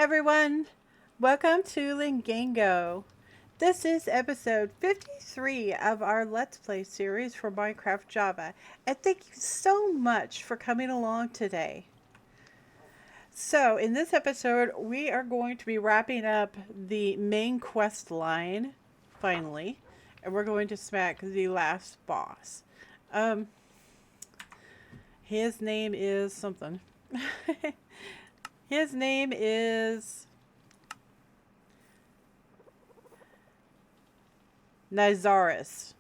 everyone. Welcome to Lingango. This is episode 53 of our Let's Play series for Minecraft Java. And thank you so much for coming along today. So, in this episode, we are going to be wrapping up the main quest line, finally. And we're going to smack the last boss. His name is something. His name is Nyxaris.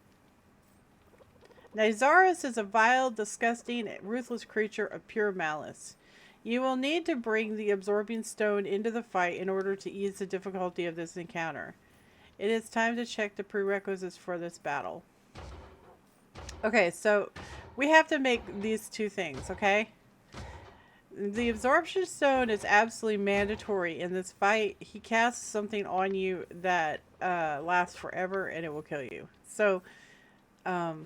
Nyxaris is a vile, disgusting, ruthless creature of pure malice. You will need to bring the absorbing stone into the fight in order to ease the difficulty of this encounter. It is time to check the prerequisites for this battle. Okay, so we have to make these two things, okay? The absorption stone is absolutely mandatory in this fight. He casts something on you that lasts forever and it will kill you. So, you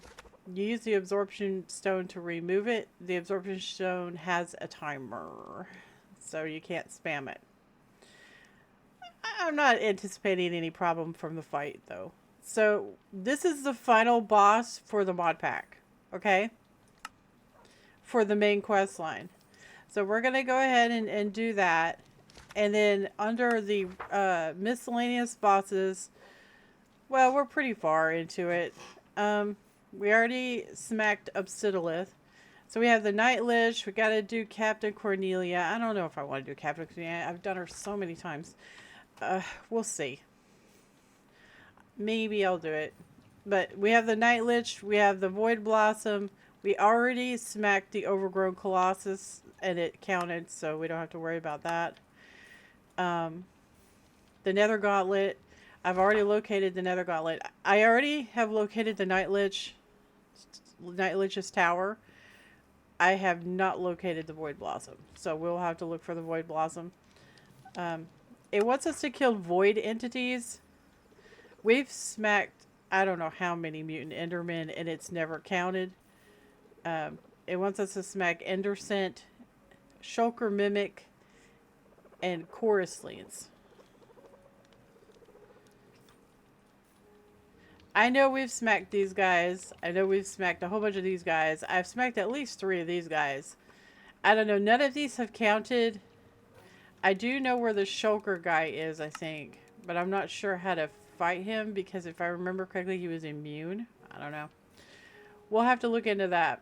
use the absorption stone to remove it. The absorption stone has a timer, so you can't spam it. I'm not anticipating any problem from the fight, though. So, this is the final boss for the mod pack, okay? For the main quest line. So we're going to go ahead and do that. And then under the miscellaneous bosses, well, we're pretty far into it. We already smacked Obsidiolith. So we have the Nightlich. We got to do Captain Cornelia. I don't know if I want to do Captain Cornelia. I've done her so many times. We'll see. Maybe I'll do it. But we have the Nightlich. We have the Void Blossom. We already smacked the Overgrown Colossus. And it counted, so we don't have to worry about that. The Nether Gauntlet. I've already located the Nether Gauntlet. I already have located the Nightlich's tower. I have not located the Void Blossom, so we'll have to look for the Void Blossom. It wants us to kill void entities. We've smacked, I don't know how many mutant endermen, and it's never counted. It wants us to smack Endercent, Shulker Mimic, and Chorusleans. I know we've smacked these guys. I know we've smacked a whole bunch of these guys. I've smacked at least 3 of these guys. I don't know. None of these have counted. I do know where the Shulker guy is, I think. But I'm not sure how to fight him because if I remember correctly, he was immune. I don't know. We'll have to look into that.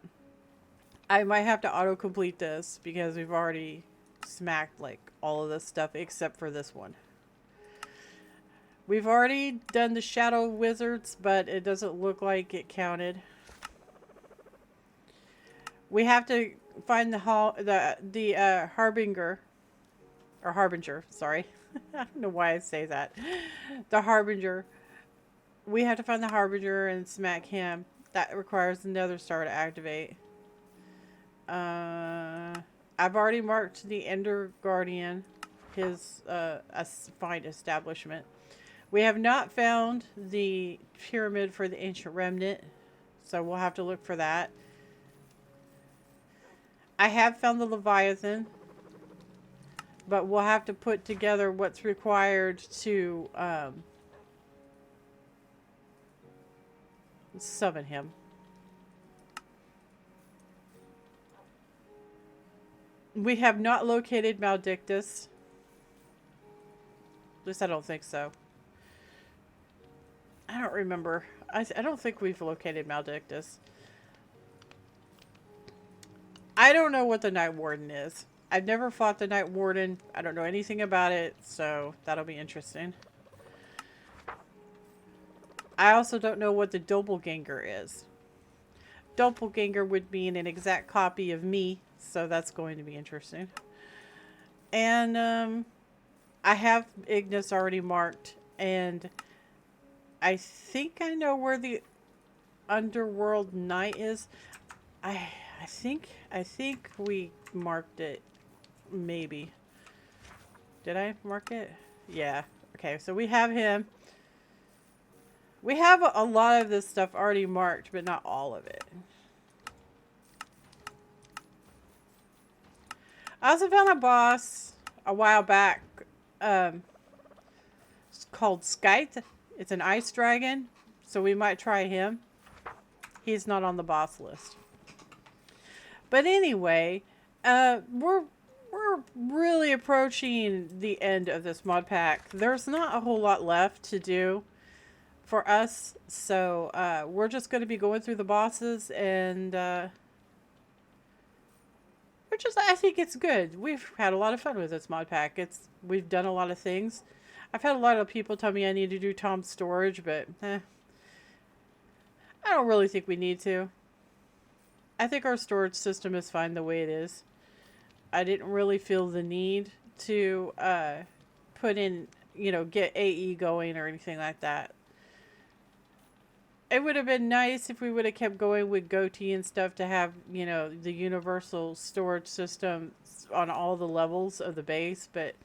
I might have to autocomplete this because we've already smacked like all of this stuff except for this one. We've already done the Shadow Wizards, but it doesn't look like it counted. We have to find the Harbinger, or Harbinger, sorry. I don't know why I say that. The Harbinger. We have to find the Harbinger and smack him. That requires the Nether Star to activate. I've already marked the Ender Guardian, his fine establishment. We have not found the pyramid for the Ancient Remnant, so we'll have to look for that. I have found the Leviathan, but we'll have to put together what's required to summon him. We have not located Maldictus. At least I don't think so. I don't remember. I don't think we've located Maldictus. I don't know what the Night Warden is. I've never fought the Night Warden. I don't know anything about it, so that'll be interesting. I also don't know what the Doppelganger is. Doppelganger would mean an exact copy of me, so that's going to be interesting. And I have Ignis already marked, and I think I know where the Underworld Knight is. I think we marked it. Maybe. Did I mark it? Yeah. Okay, so we have him. We have a lot of this stuff already marked, but not all of it. I also found a boss a while back it's called Scythe. It's an ice dragon, so we might try him. He's not on the boss list. But anyway, we're really approaching the end of this mod pack. There's not a whole lot left to do for us, so we're just going to be going through the bosses, and I think it's good. We've had a lot of fun with this mod pack. We've done a lot of things. I've had a lot of people tell me I need to do Tom's storage, but I don't really think we need to. I think our storage system is fine the way it is. I didn't really feel the need to put in, get AE going or anything like that. It would have been nice if we would have kept going with Goatee and stuff to have, the universal storage system on all the levels of the base. But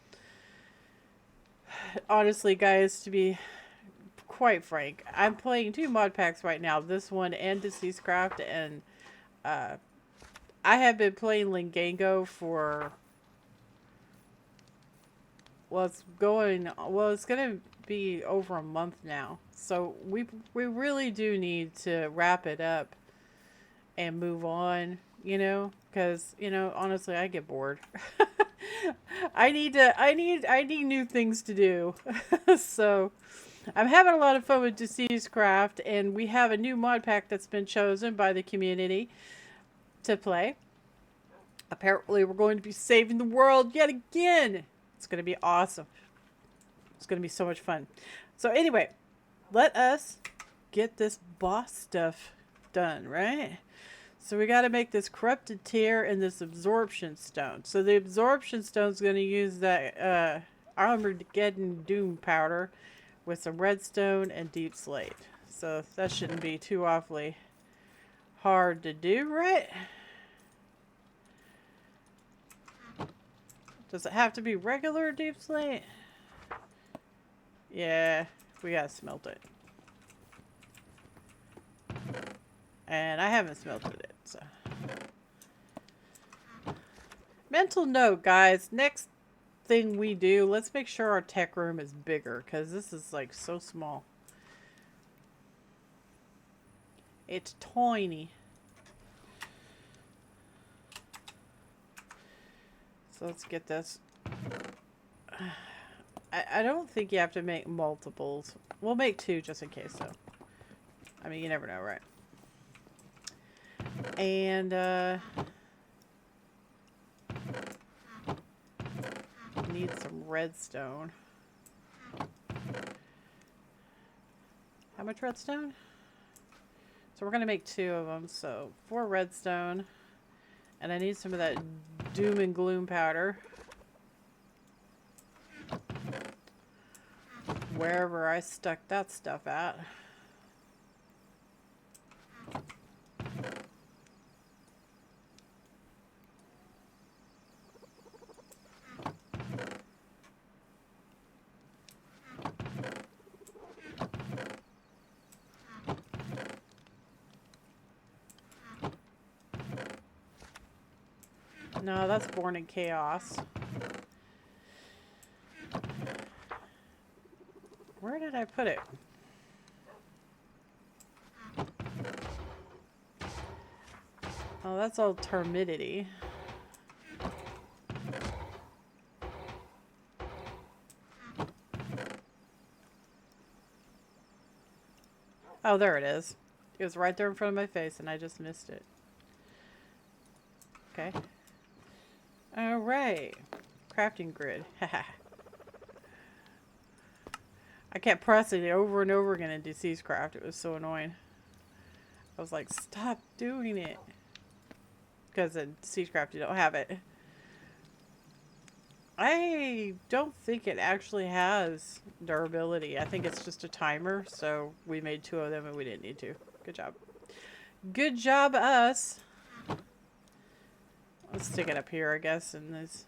honestly, guys, to be quite frank, I'm playing 2 mod packs right now. This one and Deceased Craft, and I have been playing Linggango for, it's going to be over a month now. So we really do need to wrap it up and move on, because, honestly, I get bored. I need new things to do. So I'm having a lot of fun with Deceased Craft, and we have a new mod pack that's been chosen by the community to play. Apparently we're going to be saving the world yet again. It's going to be awesome. It's going to be so much fun. So anyway, let us get this boss stuff done, right? So we got to make this corrupted tear and this absorption stone. So the absorption stone is going to use that Armageddon Doom powder with some redstone and deep slate. So that shouldn't be too awfully hard to do, right? Does it have to be regular deep slate? Yeah, we gotta smelt it. And I haven't smelted it, so. Mental note, guys. Next thing we do, let's make sure our tech room is bigger, because this is like so small. It's tiny. So let's get this. I don't think you have to make multiples. We'll make 2 just in case, though. I mean, you never know, right? And need some redstone. How much redstone? So we're going to make 2 of them. So 4 redstone. And I need some of that doom and gloom powder. Wherever I stuck that stuff at. No, that's Born in Chaos. Where did I put it? Oh, that's all Termidity. Oh, there it is. It was right there in front of my face and I just missed it. Okay. Alright. Crafting grid. Haha. I kept pressing it over and over again in Deceased Craft. It was so annoying. I was like, stop doing it. Because in Deceased Craft you don't have it. I don't think it actually has durability. I think it's just a timer. So we made 2 of them and we didn't need to. Good job. Good job, us. Let's stick it up here, I guess, in this.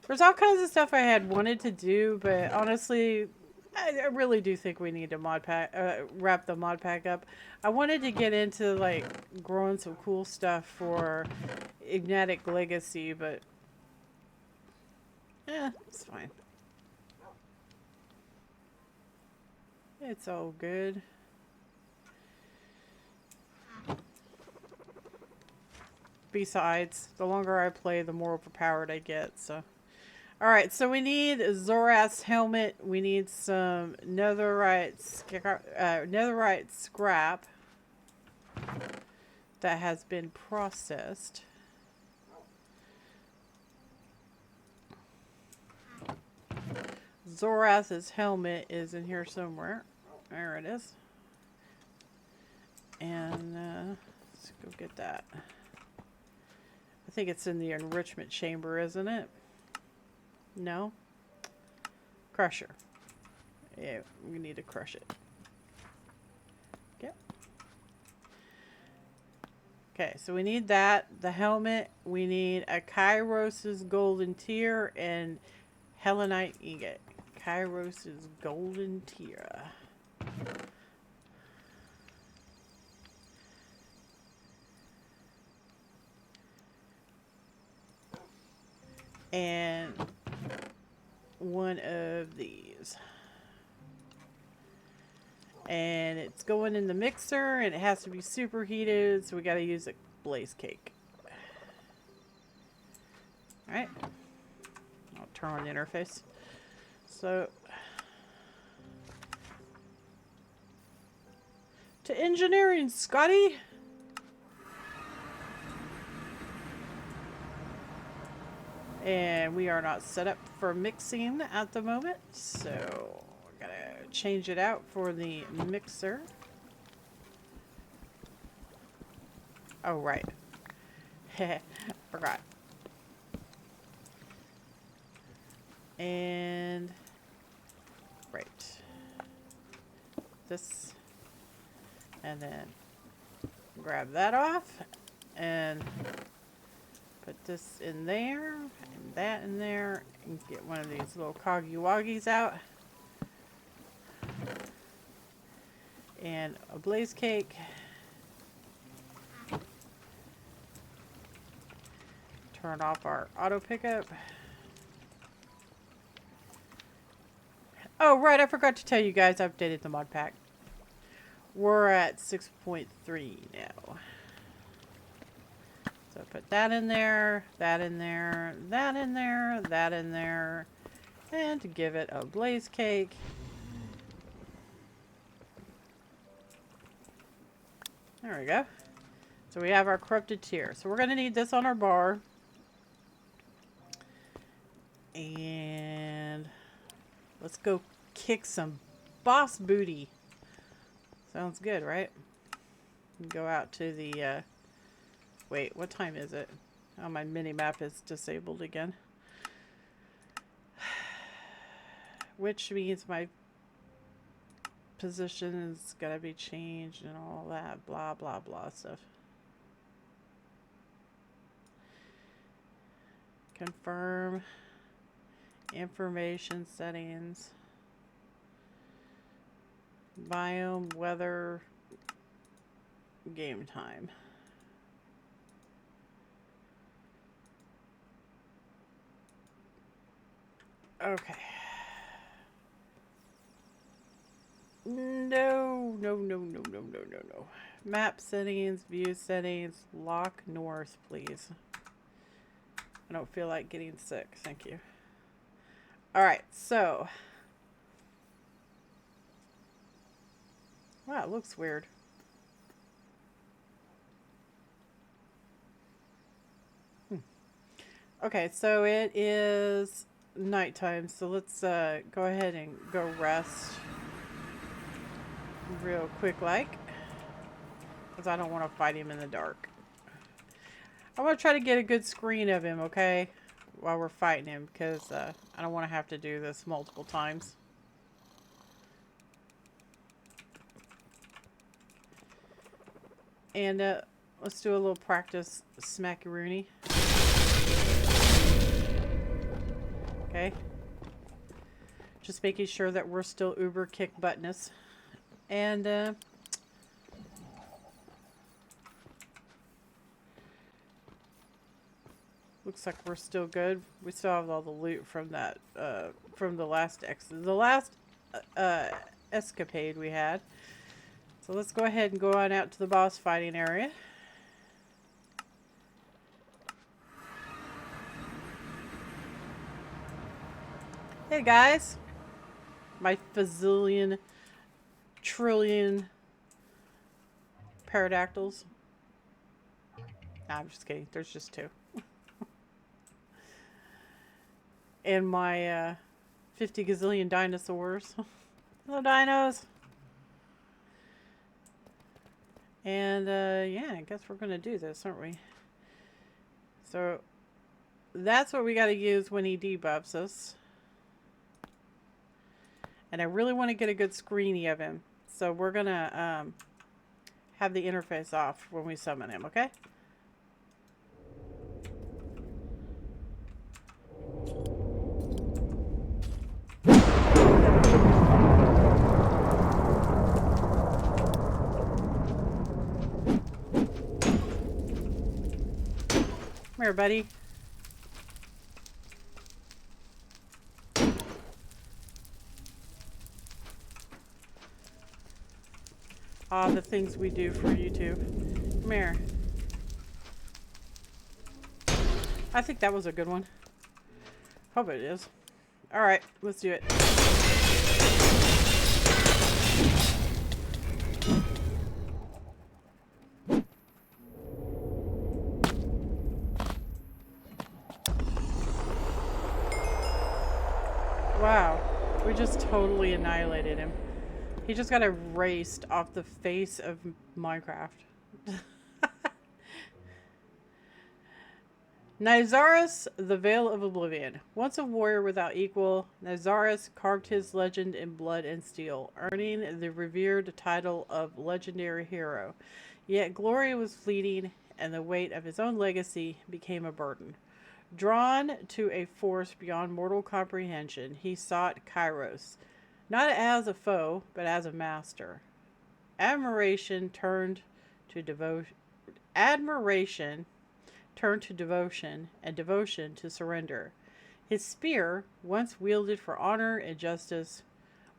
There's all kinds of stuff I had wanted to do, but honestly, I really do think we need to wrap the mod pack up. I wanted to get into, like, growing some cool stuff for Ignatic Legacy, but It's fine. It's all good. Besides, the longer I play, the more overpowered I get, so. Alright, so we need a Zoras helmet. We need some netherite scrap that has been processed. Zoras's helmet is in here somewhere. There it is. And let's go get that. I think it's in the enrichment chamber, isn't it? No? Crusher. Yeah, we need to crush it. Yep. Okay, so we need that. The helmet. We need a Kairos' golden tier and Helenite ingot. Kairos' golden tier. And one of these. And it's going in the mixer and it has to be superheated, so we got to use a blaze cake. Alright. I'll turn on the interface. So, to engineering, Scotty! And we are not set up for mixing at the moment, so we're gonna change it out for the mixer. Oh, right. Forgot. And right. This. And then grab that off and put this in there and that in there and get one of these little coggy woggies out. And a blaze cake. Turn off our auto pickup. Oh, right, I forgot to tell you guys I updated the mod pack. We're at 6.3 now. So put that in there, that in there, that in there, that in there, and to give it a blaze cake. There we go. So we have our corrupted tier. So we're going to need this on our bar. And let's go kick some boss booty. Sounds good, right? Go out to the, wait, what time is it? Oh, my mini-map is disabled again. Which means my position is gotta be changed and all that blah, blah, blah stuff. Confirm. Information settings. Biome, weather, game time. Okay. No. Map settings, view settings, lock north, please. I don't feel like getting sick. Thank you. Alright, so. Wow, it looks weird. Okay, so it is nighttime, so let's go ahead and go rest real quick like, because I don't want to fight him in the dark. I want to try to get a good screen of him, okay, while we're fighting him, because I don't want to have to do this multiple times. And let's do a little practice smackaroonie. Okay. Just making sure that we're still uber kick buttness. And Looks like we're still good. We still have all the loot from that, from the last escapade we had. So let's go ahead and go on out to the boss fighting area. Hey guys! My fazillion, trillion pterodactyls. Nah, I'm just kidding. There's just 2. And my 50 gazillion dinosaurs. Hello, dinos! And yeah, I guess we're going to do this, aren't we? So that's what we got to use when he debuffs us. And I really want to get a good screeny of him. So we're going to have the interface off when we summon him, okay? Come here, buddy. Ah, the things we do for YouTube. Come here. I think that was a good one. Hope it is. Alright, let's do it. Wow, we just totally annihilated him. He just got erased off the face of Minecraft. Nyxaris, the Veil of Oblivion. Once a warrior without equal, Nyxaris carved his legend in blood and steel, earning the revered title of legendary hero. Yet glory was fleeting, and the weight of his own legacy became a burden. Drawn to a force beyond mortal comprehension, he sought Kairos, not as a foe, but as a master. Admiration turned to devotion, and devotion to surrender. His spear, once wielded for honor and justice,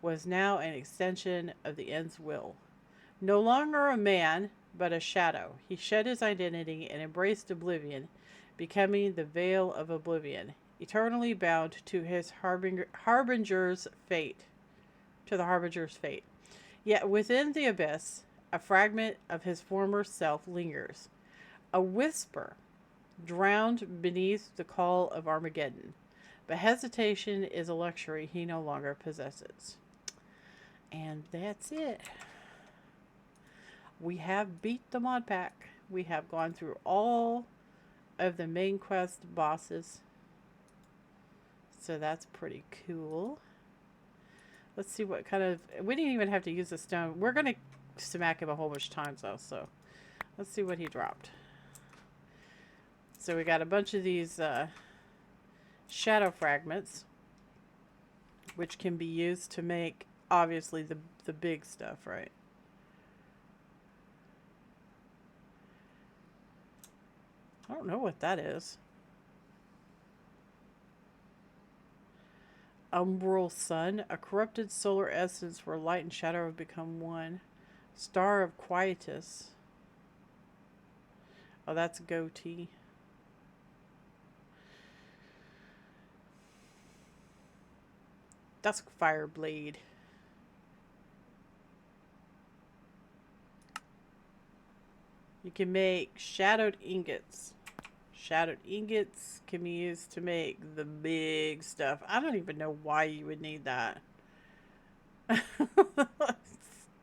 was now an extension of the end's will. No longer a man, but a shadow, he shed his identity and embraced oblivion, becoming the Veil of Oblivion, eternally bound to his Harbinger's fate. Yet within the abyss, a fragment of his former self lingers. A whisper, drowned beneath the call of Armageddon. But hesitation is a luxury he no longer possesses. And that's it. We have beat the mod pack. We have gone through all of the main quest bosses. So that's pretty cool. Let's see what kind of... We didn't even have to use the stone. We're going to smack him a whole bunch of times though. So let's see what he dropped. So we got a bunch of these shadow fragments, which can be used to make, obviously, the big stuff, right? I don't know what that is. Umbral Sun, a corrupted solar essence where light and shadow have become one. Star of Quietus. Oh, that's goatee. Dusk Fire Blade. You can make shadowed ingots. Shadowed ingots can be used to make the big stuff. I don't even know why you would need that.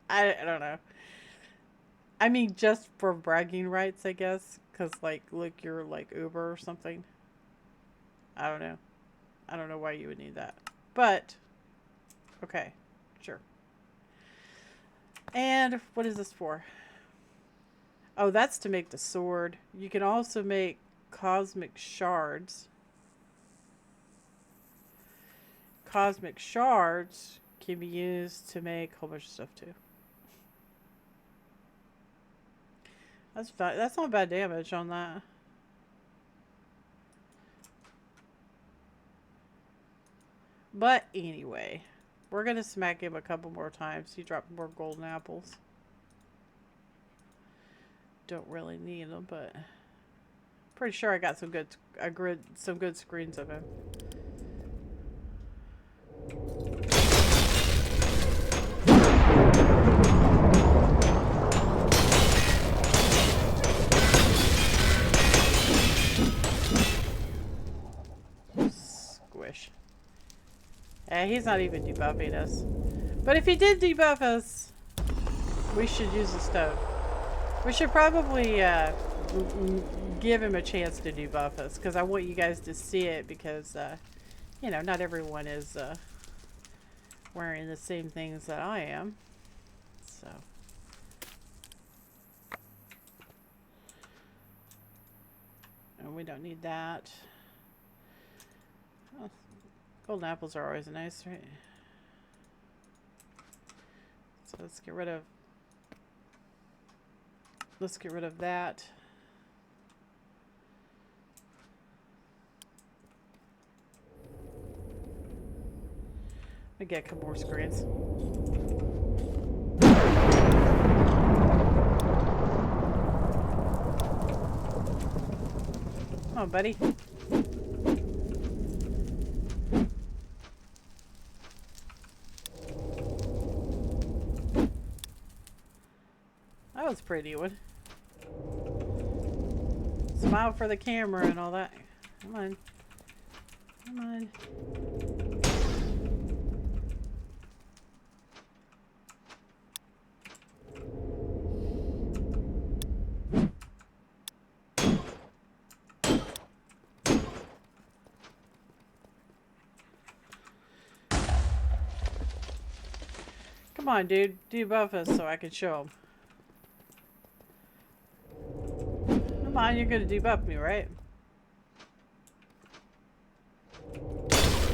I don't know. I mean, just for bragging rights, I guess. Because, like, look, you're like Uber or something. I don't know. I don't know why you would need that. But, okay. Sure. And what is this for? Oh, that's to make the sword. You can also make cosmic shards. Cosmic shards can be used to make a whole bunch of stuff too. That's not bad damage on that. But anyway, we're going to smack him a couple more times. He dropped more golden apples. Don't really need them, but pretty sure I got some good screens of him. Squish. He's not even debuffing us. But if he did debuff us, we should use the stone. We should probably give him a chance to debuff us, because I want you guys to see it, because, you know, not everyone is wearing the same things that I am. So. And we don't need that. Oh, golden apples are always nice, right? So let's get rid of that. We get a couple more screens. Come on, buddy. That was a pretty one. Smile for the camera and all that. Come on. Come on. Come on, dude. Debuff us so I can show him. Come on, you're gonna debuff me, right?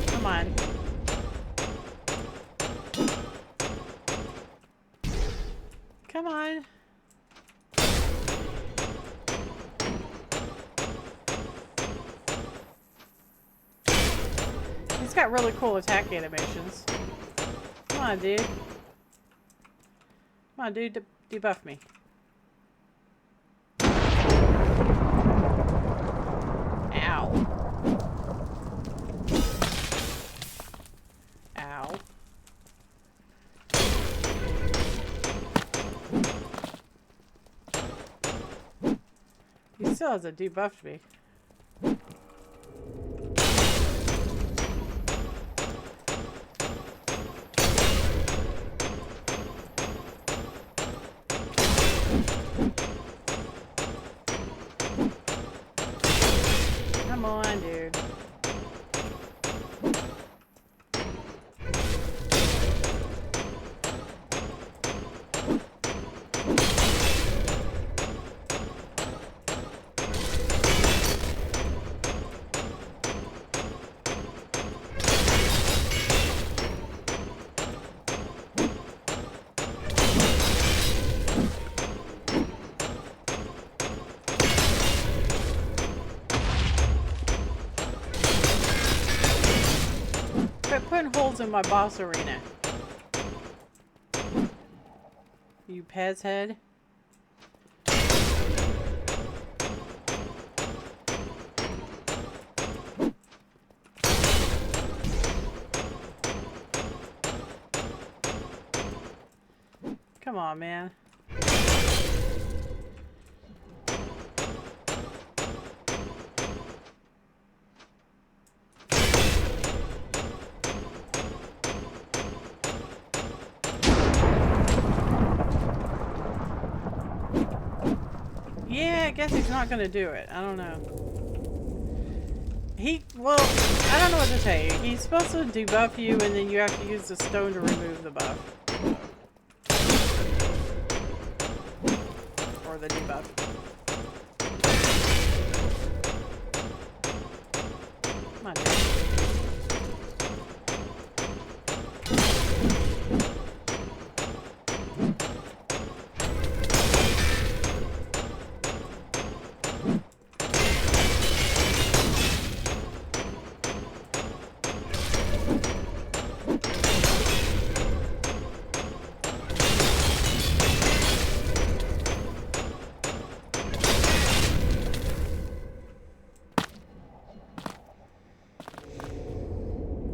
Come on. Come on. He's got really cool attack animations. Come on, dude. Come on, dude. Debuff me. Ow. Ow. He still hasn't debuffed me. Come on, dude. Quit putting holes in my boss arena. You Pez head. Come on, man. Yeah, I guess he's not gonna do it. I don't know. Well, I don't know what to tell you. He's supposed to debuff you, and then you have to use the stone to remove the buff. Or the debuff. Come on, dude.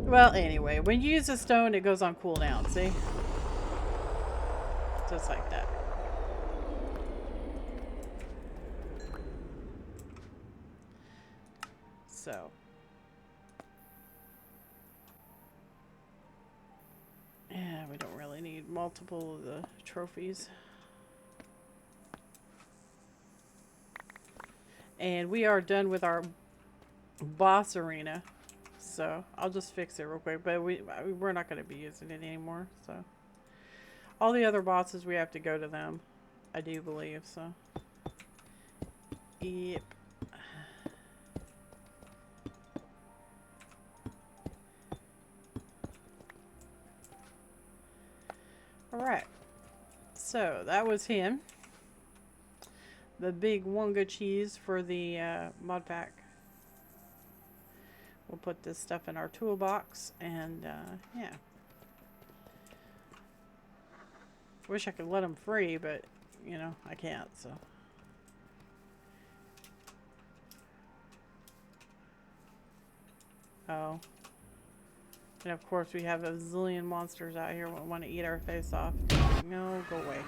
Well, anyway, when you use a stone, it goes on cooldown, see? Just like that. So. Yeah, we don't really need multiple of the trophies. And we are done with our boss arena. So I'll just fix it real quick. But we're not going to be using it anymore. So all the other bosses, we have to go to them. I do believe so. Yep. Alright. So that was him. The big Wonga cheese for the mod pack. We'll put this stuff in our toolbox and yeah. Wish I could let them free, but you know, I can't, so. Oh. And of course we have a zillion monsters out here that want to eat our face off. No, go away.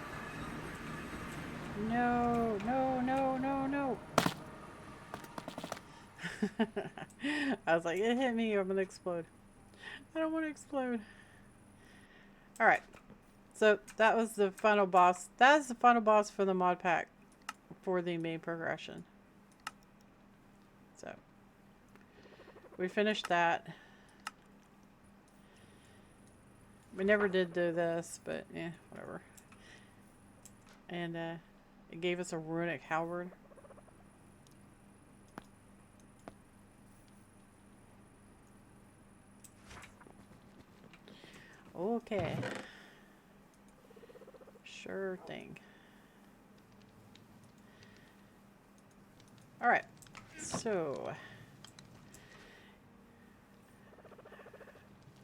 No, no, no, no, no. I was like, it hit me, I'm gonna explode. I don't want to explode. Alright. So that was the final boss. That is the final boss for the mod pack for the main progression. So we finished that. We never did do this, but yeah, whatever. And it gave us a runic halberd. Okay. Sure thing. Alright. So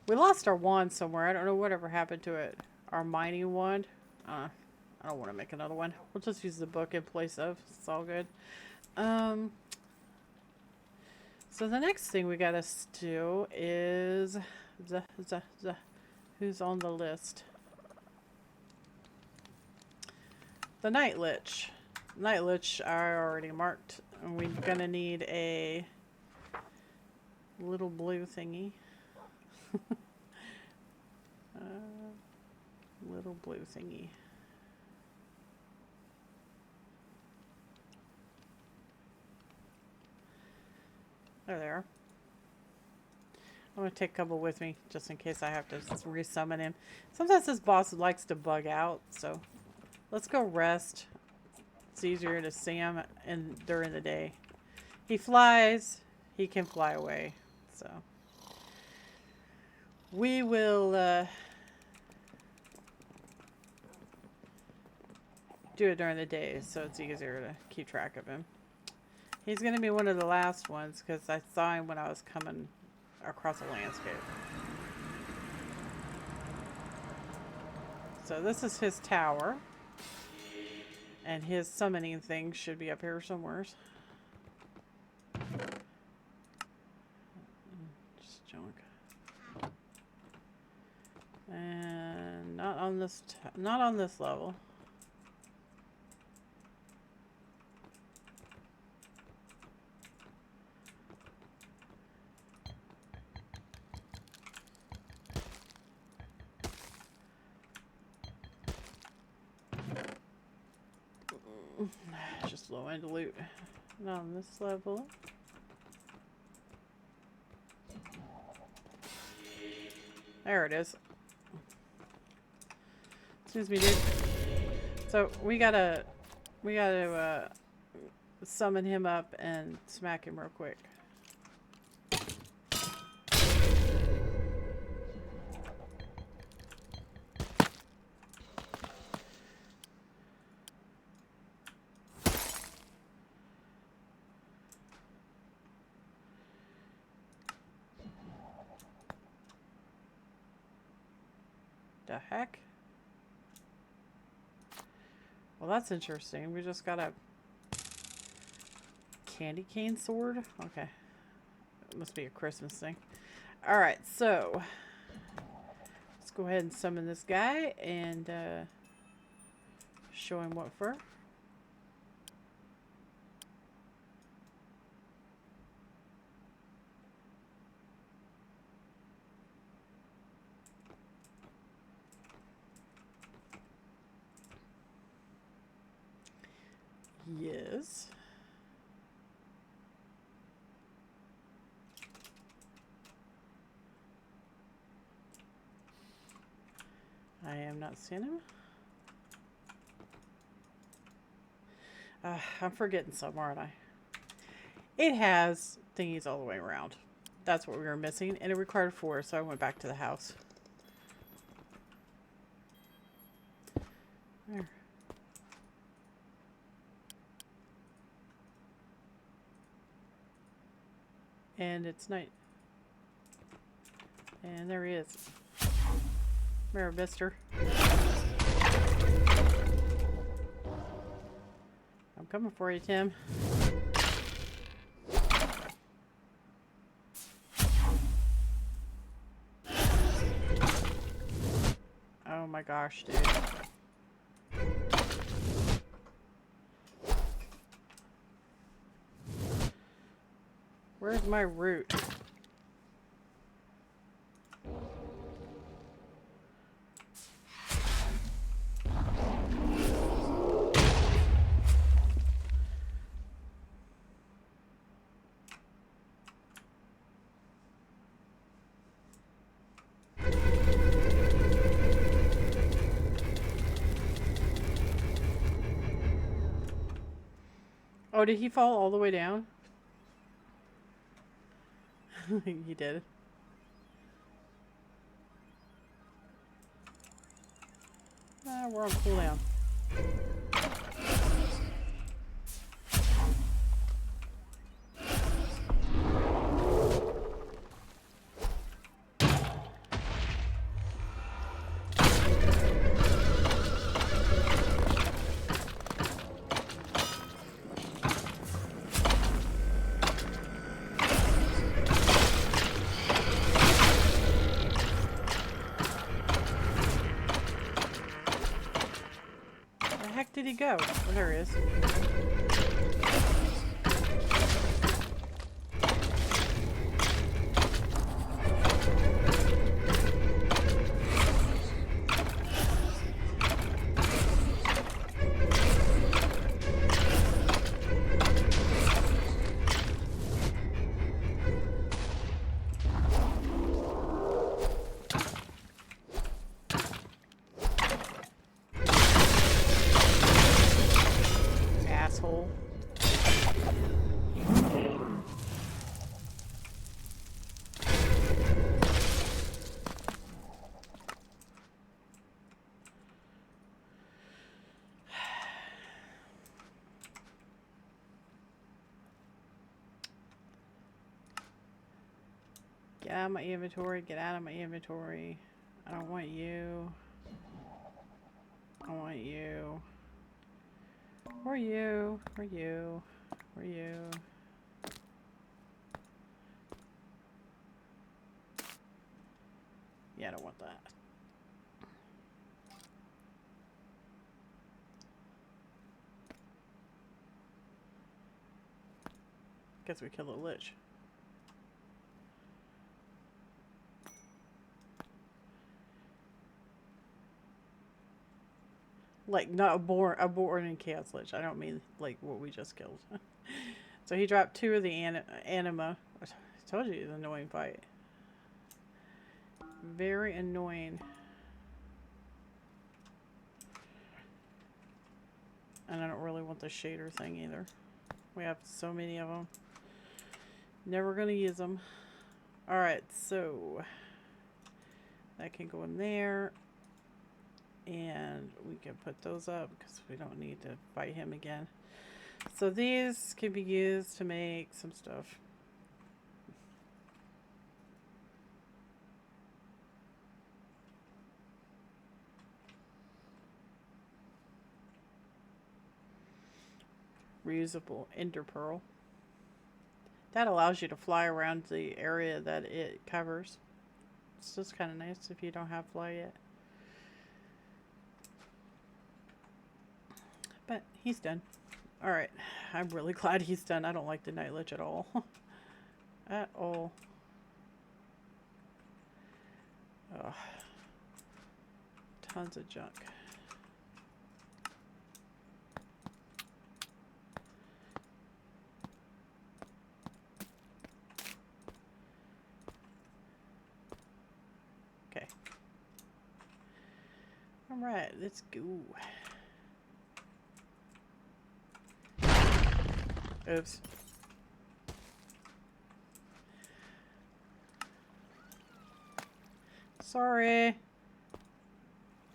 we lost our wand somewhere. I don't know whatever happened to it. Our mining wand. I don't want to make another one. We'll just use the book in place of. It's all good. So the next thing we gotta do is who's on the list? The Nightlich. Nightlich I already marked. And we're gonna need a little blue thingy. Little blue thingy. There they are. I'm going to take a couple with me just in case I have to resummon him. Sometimes this boss likes to bug out, so let's go rest. It's easier to see him during the day. He flies. He can fly away. So we will do it during the day so it's easier to keep track of him. He's going to be one of the last ones because I saw him when I was coming across a landscape. So this is his tower. And his summoning thing should be up here somewhere. Just junk. And not on this level. Just low end loot. Not on this level. There it is. Excuse me, dude. So we gotta summon him up and smack him real quick. The heck? Well, that's interesting. We just got a candy cane sword. Okay. It must be a Christmas thing. Alright, so let's go ahead and summon this guy and show him what for. Yes. I am not seeing him. I'm forgetting somewhere, aren't I? It has thingies all the way around. That's what we were missing, and it required 4, so I went back to the house. There. And it's night. And there he is. Mirror Mister. I'm coming for you, Tim. Oh my gosh, dude. Where's my root? Oh, did he fall all the way down? He did. We're on cooldown. Did he go? Oh, there he is. Asshole. Get out of my inventory. Get out of my inventory. I don't want you. I want you. Where are you? Where are you? Where are you? Yeah, I don't want that. Guess we killed a lich. Like, not a born in chaos lich. I don't mean like what we just killed. So he dropped 2 of the anima. I told you it was an annoying fight. Very annoying. And I don't really want the shader thing either. We have so many of them. Never gonna use them. Alright, so that can go in there. And we can put those up because we don't need to fight him again. So these can be used to make some stuff. Reusable ender pearl. That allows you to fly around the area that it covers. It's just kind of nice if you don't have fly yet. But he's done. Alright. I'm really glad he's done. I don't like the Nightlich at all. At all. Ugh. Tons of junk. Okay. Alright, let's go. Oops. Sorry.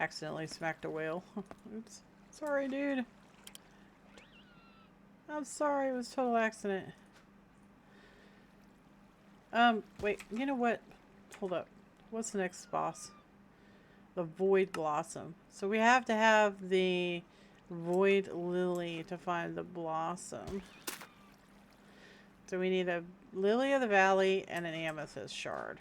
Accidentally smacked a whale. Oops. Sorry, dude. I'm sorry. It was a total accident. Wait. You know what? Hold up. What's the next boss? The Void Blossom. So we have to have the Void Lily to find the Blossom. So we need a Lily of the Valley and an Amethyst Shard.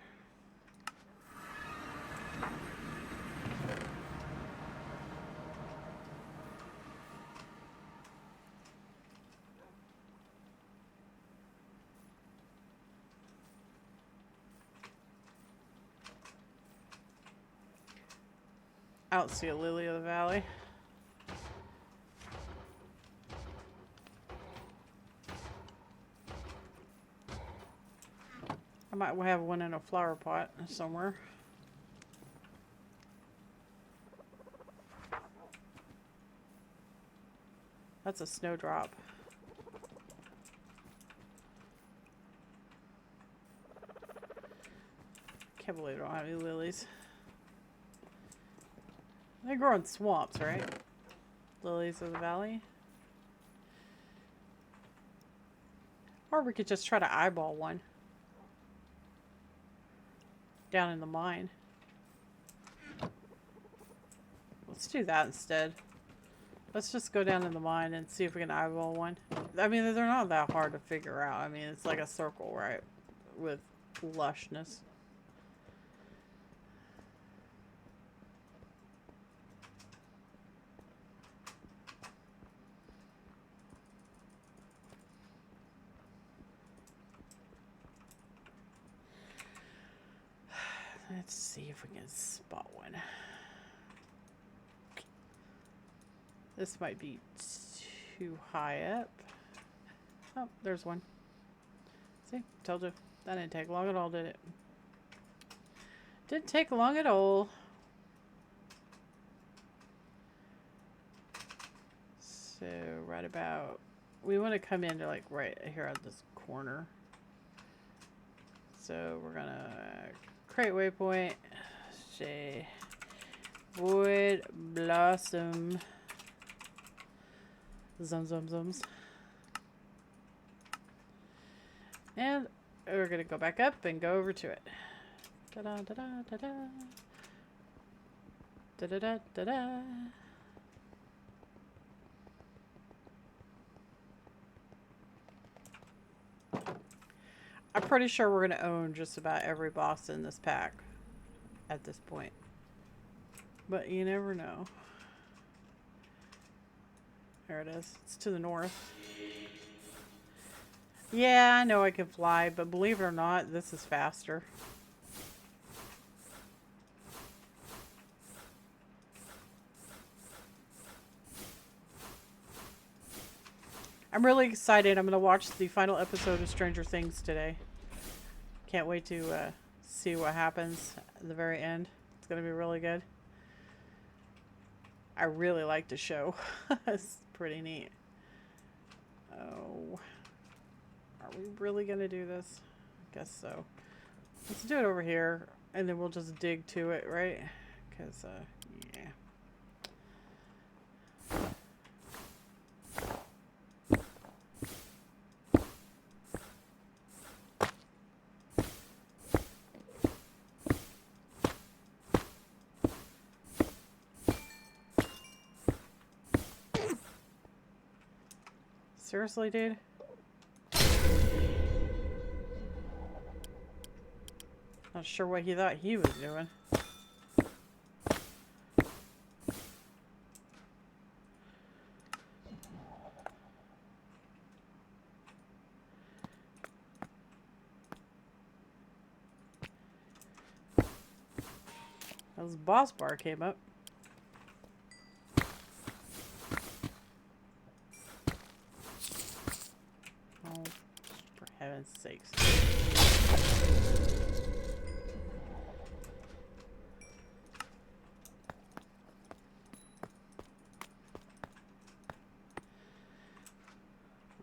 I don't see a Lily of the Valley. I might have one in a flower pot somewhere. That's a snowdrop. Can't believe I don't have any lilies. They grow in swamps, right? Lilies of the Valley. Or we could just try to eyeball one. Down in the mine. Let's do that instead. Let's just go down in the mine and see if we can eyeball one. I mean, they're not that hard to figure out. I mean, it's like a circle, right? With lushness. Let's see if we can spot one. This might be too high up. Oh, there's one. See? Told you. That didn't take long at all, did it? Didn't take long at all. So, right about... We want to come into, like, right here at this corner. So, we're gonna... Create waypoint. Say Void Blossom. Zums. And we're gonna go back up and go over to it. Da-da, da-da, da-da. Da-da-da, da-da. I'm pretty sure we're going to own just about every boss in this pack at this point. But you never know. There it is. It's to the north. Yeah, I know I can fly, but believe it or not, this is faster. I'm really excited. I'm going to watch the final episode of Stranger Things today. Can't wait to see what happens at the very end. It's going to be really good. I really like the show. It's pretty neat. Oh. Are we really going to do this? I guess so. Let's do it over here, and then we'll just dig to it, right? Because, yeah. Seriously, dude? Not sure what he thought he was doing. His boss bar came up. Oh, for heaven's sakes.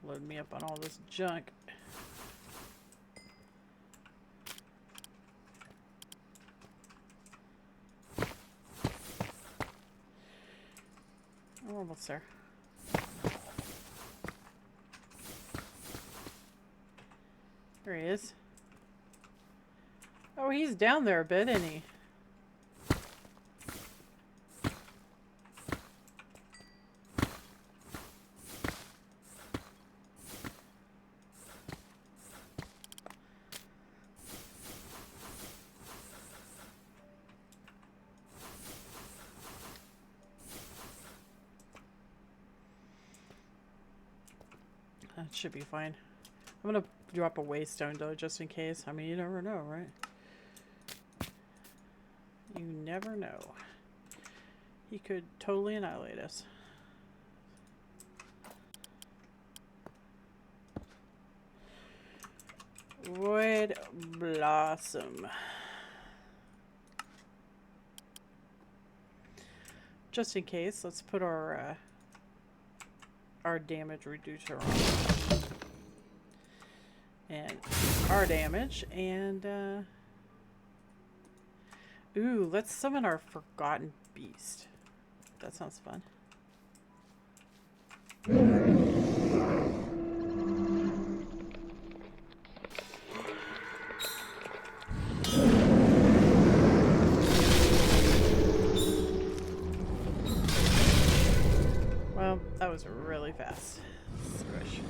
Load me up on all this junk. Almost there. There he is. Oh, he's down there a bit, isn't he? That should be fine. I'm gonna drop a waystone though, just in case. I mean, you never know, right? You never know. He could totally annihilate us. Void Blossom. Just in case, let's put our damage reducer on. And our damage, and ooh, let's summon our Forgotten Beast. That sounds fun. Well, that was really fast. Squish.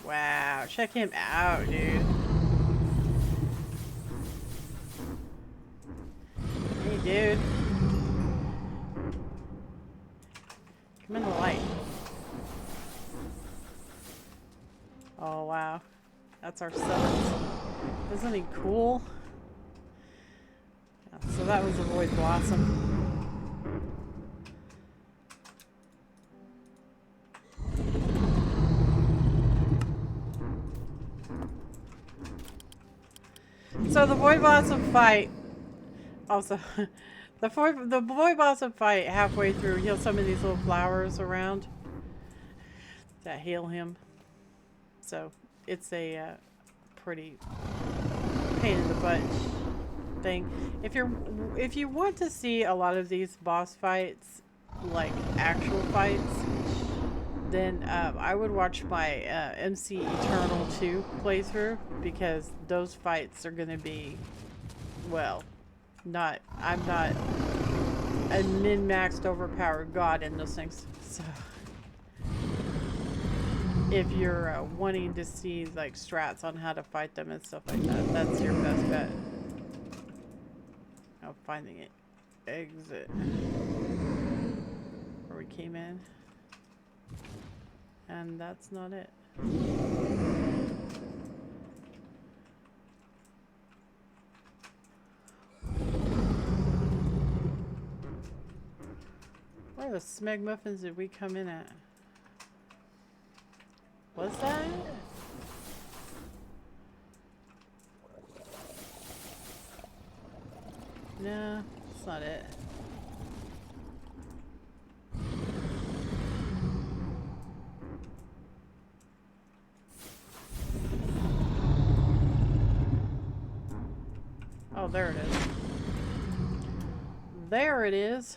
Wow, check him out, dude. Hey, dude. Come in the light. Oh, wow. That's our summons. Isn't he cool? Yeah, so that was a Void Blossom. So the Void Blossom fight, also, the Void Blossom fight halfway through, he'll summon these little flowers around that heal him. So it's a pretty pain in the butt thing. If you want to see a lot of these boss fights, like actual fights, then I would watch my MC Eternal 2 playthrough, because those fights are going to be, well, I'm not a min-maxed overpowered god in those things. So if you're wanting to see like strats on how to fight them and stuff like that, that's your best bet. Now finding it. Exit. Where we came in. And that's not it. Where the smeg muffins did we come in at? Was that? No, that's not it. Oh, there it is. There it is.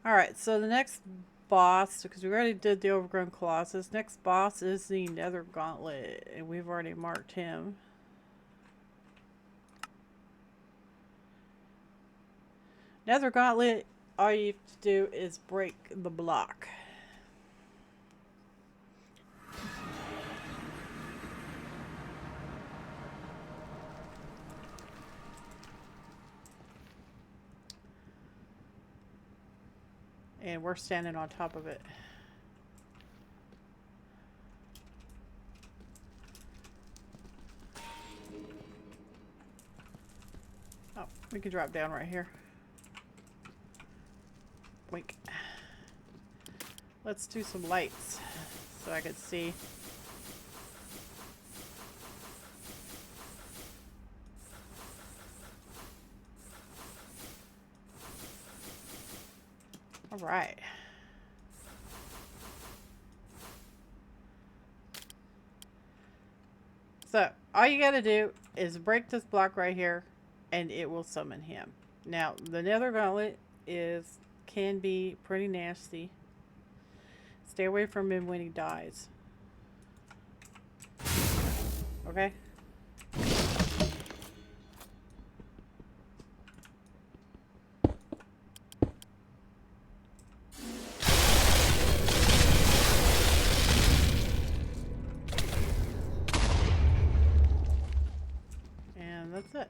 Alright, so the next boss, because we already did the Overgrown Colossus, next boss is the Nether Gauntlet, and we've already marked him. Nether Gauntlet all you have to do is break the block. And we're standing on top of it. Oh, we can drop down right here. Wink. Let's do some lights so I can see. All right. So all you gotta do is break this block right here and it will summon him. Now the Nether Gauntlet can be pretty nasty. Stay away from him when he dies. Okay? And that's it.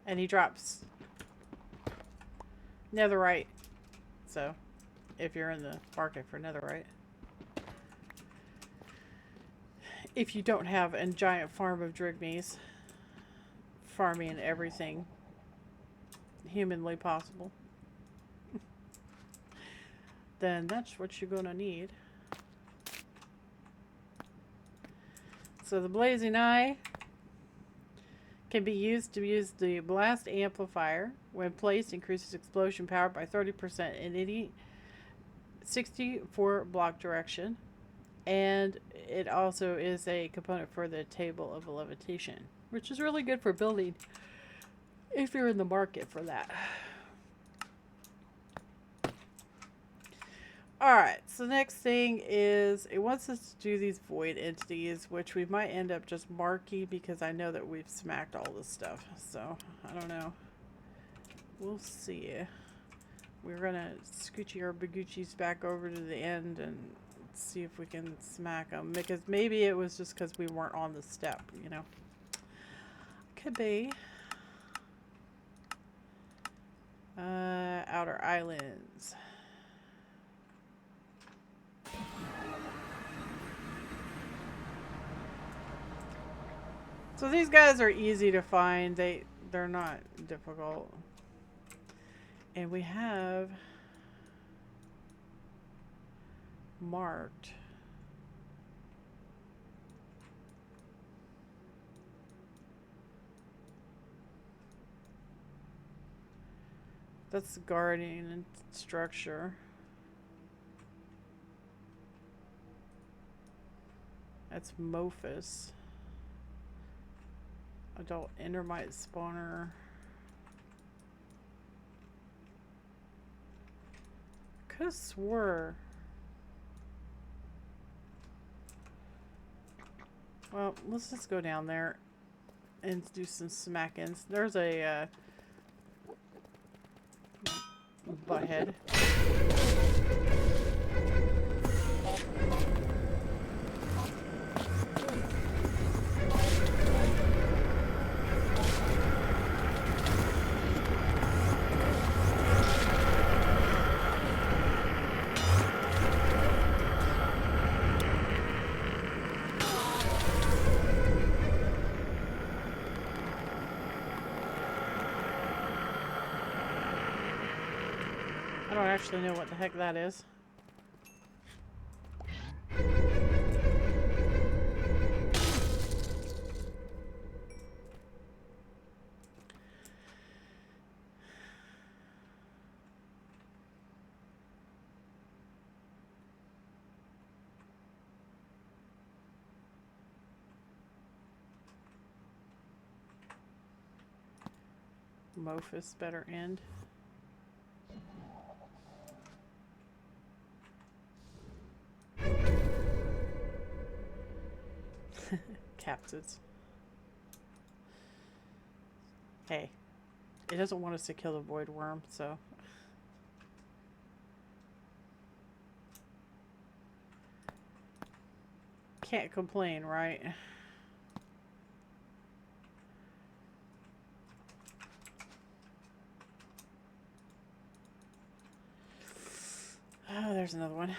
And he drops netherite. So, if you're in the market for netherite. If you don't have a giant farm of drigmees, farming everything humanly possible, then that's what you're gonna need. So the blazing eye can be used to use the blast amplifier. When placed, increases explosion power by 30% in any 64 block direction. And it also is a component for the table of levitation, which is really good for building if you're in the market for that. Alright, so next thing is it wants us to do these void entities, which we might end up just marking because I know that we've smacked all this stuff. So, I don't know. We'll see. We're gonna scoochie our bagoochies back over to the end and see if we can smack them. Because maybe it was just because we weren't on the step, you know. Could be. Outer Islands. So these guys are easy to find. They're not difficult. And we have marked that's guarding and structure. That's Mophus. Adult endermite spawner. Could have swore. Well, let's just go down there and do some smackings. There's a butthead. I don't actually know what the heck that is. Mophus better end. Captives. Hey, it doesn't want us to kill the void worm, so. Can't complain, right? Oh, there's another one.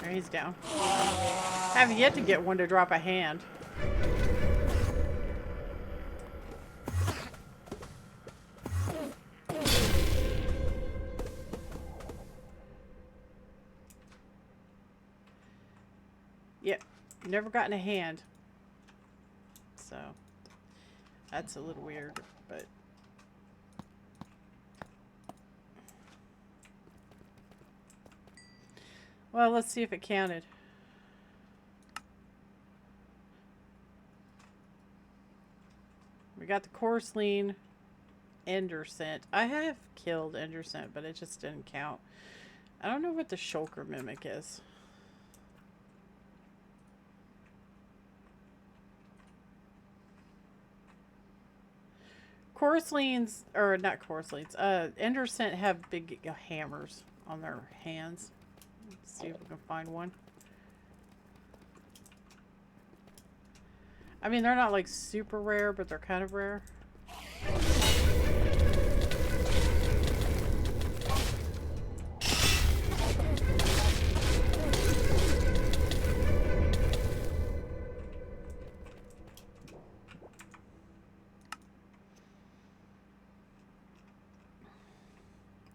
He's down. I have yet to get one to drop a hand. Yep, never gotten a hand. So, that's a little weird, but... Well, let's see if it counted. We got the Corslean Ender Scent. I have killed Ender Scent, but it just didn't count. I don't know what the Shulker Mimic is. Corsleans, or not Corsleans, Ender Scent have big hammers on their hands. Let's see if we can find one. I mean, they're not like super rare, but they're kind of rare.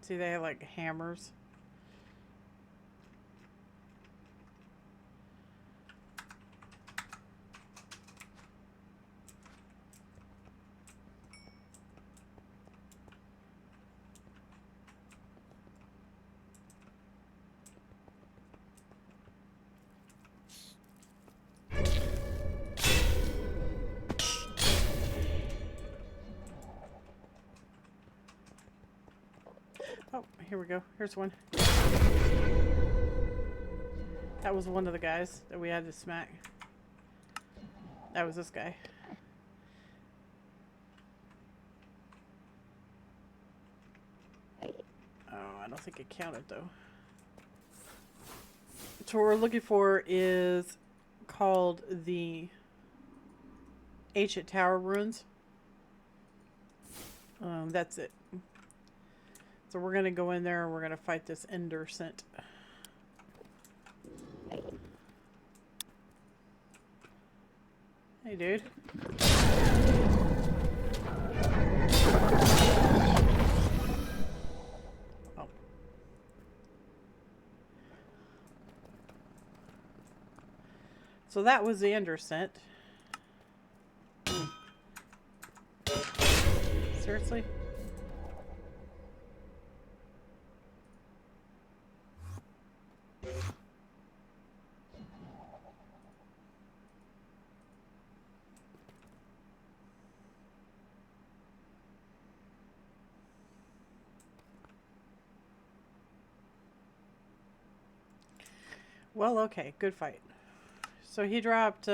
See, they have like hammers. Oh, here we go. Here's one. That was one of the guys that we had to smack. That was this guy. Oh, I don't think it counted though. So what we're looking for is called the Ancient Tower Ruins. That's it. So we're going to go in there and we're going to fight this Ender Scent. Hey, dude. Oh. So that was the Ender Scent. Seriously? Well, okay, good fight. So he dropped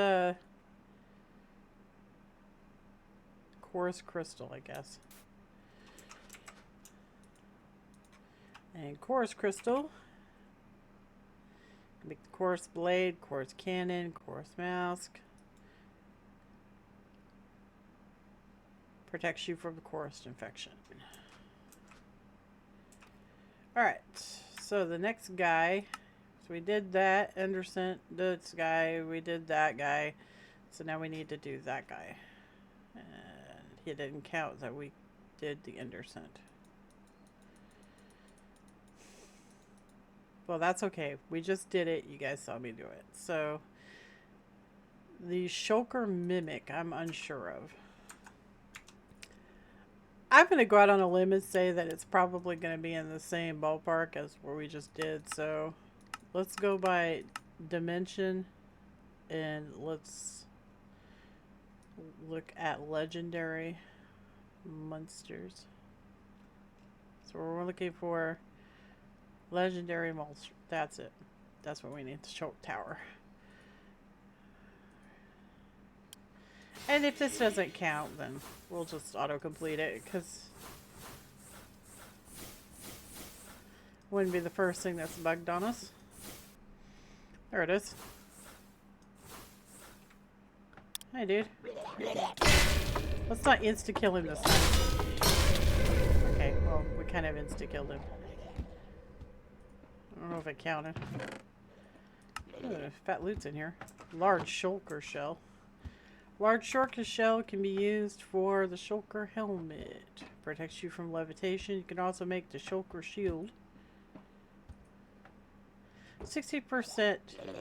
Chorus Crystal, I guess. And Chorus Crystal. Make the Chorus Blade, Chorus Cannon, Chorus Mask. Protects you from the Chorus Infection. Alright, so the next guy. So we did that, Ender Scent, this guy, we did that guy. So now we need to do that guy. And he didn't count that we did the Ender Scent. Well, that's okay. We just did it. You guys saw me do it. So, the Shulker Mimic, I'm unsure of. I'm going to go out on a limb and say that it's probably going to be in the same ballpark as what we just did. So let's go by dimension and let's look at legendary monsters. So we're looking for legendary monster. That's it. That's what we need to show tower. And if this doesn't count, then we'll just auto-complete it, because it wouldn't be the first thing that's bugged on us. There it is. Hey, dude. Let's not insta-kill him this time. Okay, well, we kind of insta-killed him. I don't know if it counted. Ooh, fat loot's in here. Large shulker shell. Large shulker shell can be used for the shulker helmet. Protects you from levitation. You can also make the shulker shield. 60%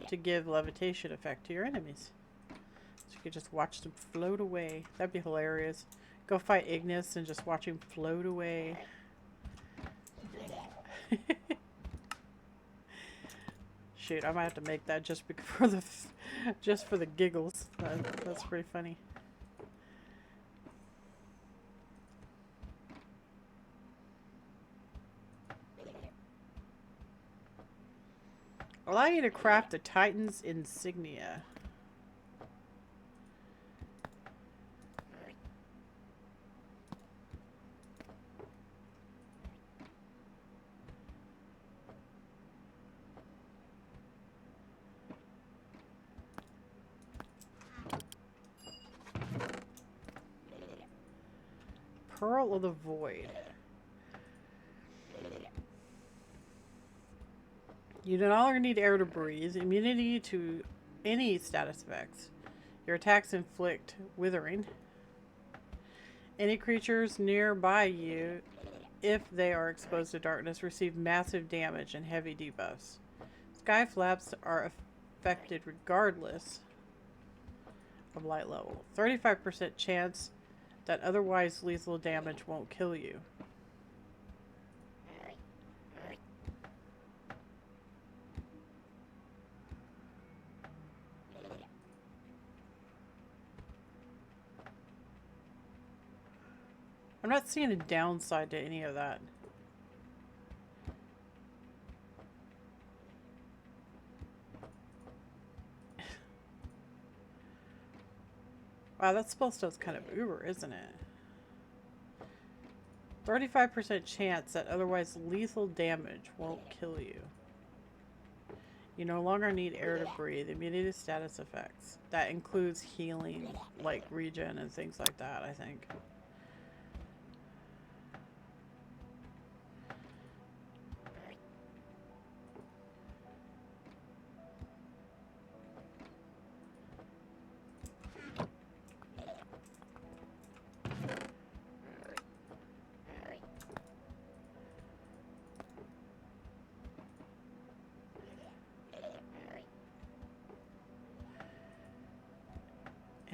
to give levitation effect to your enemies. So you could just watch them float away. That'd be hilarious. Go fight Ignis and just watch him float away. Shoot, I might have to make that just for the giggles. That's pretty funny. Allow you to craft the Titan's insignia. Pearl of the Void. You no longer need air to breathe. Immunity to any status effects. Your attacks inflict withering. Any creatures nearby you, if they are exposed to darkness, receive massive damage and heavy debuffs. Sky flaps are affected regardless of light level. 35% chance that otherwise lethal damage won't kill you. I'm not seeing a downside to any of that. Wow, that spell stuff's kind of uber, isn't it? 35% chance that otherwise lethal damage won't kill you. You no longer need air to breathe. Immunity to status effects. That includes healing, like regen and things like that, I think.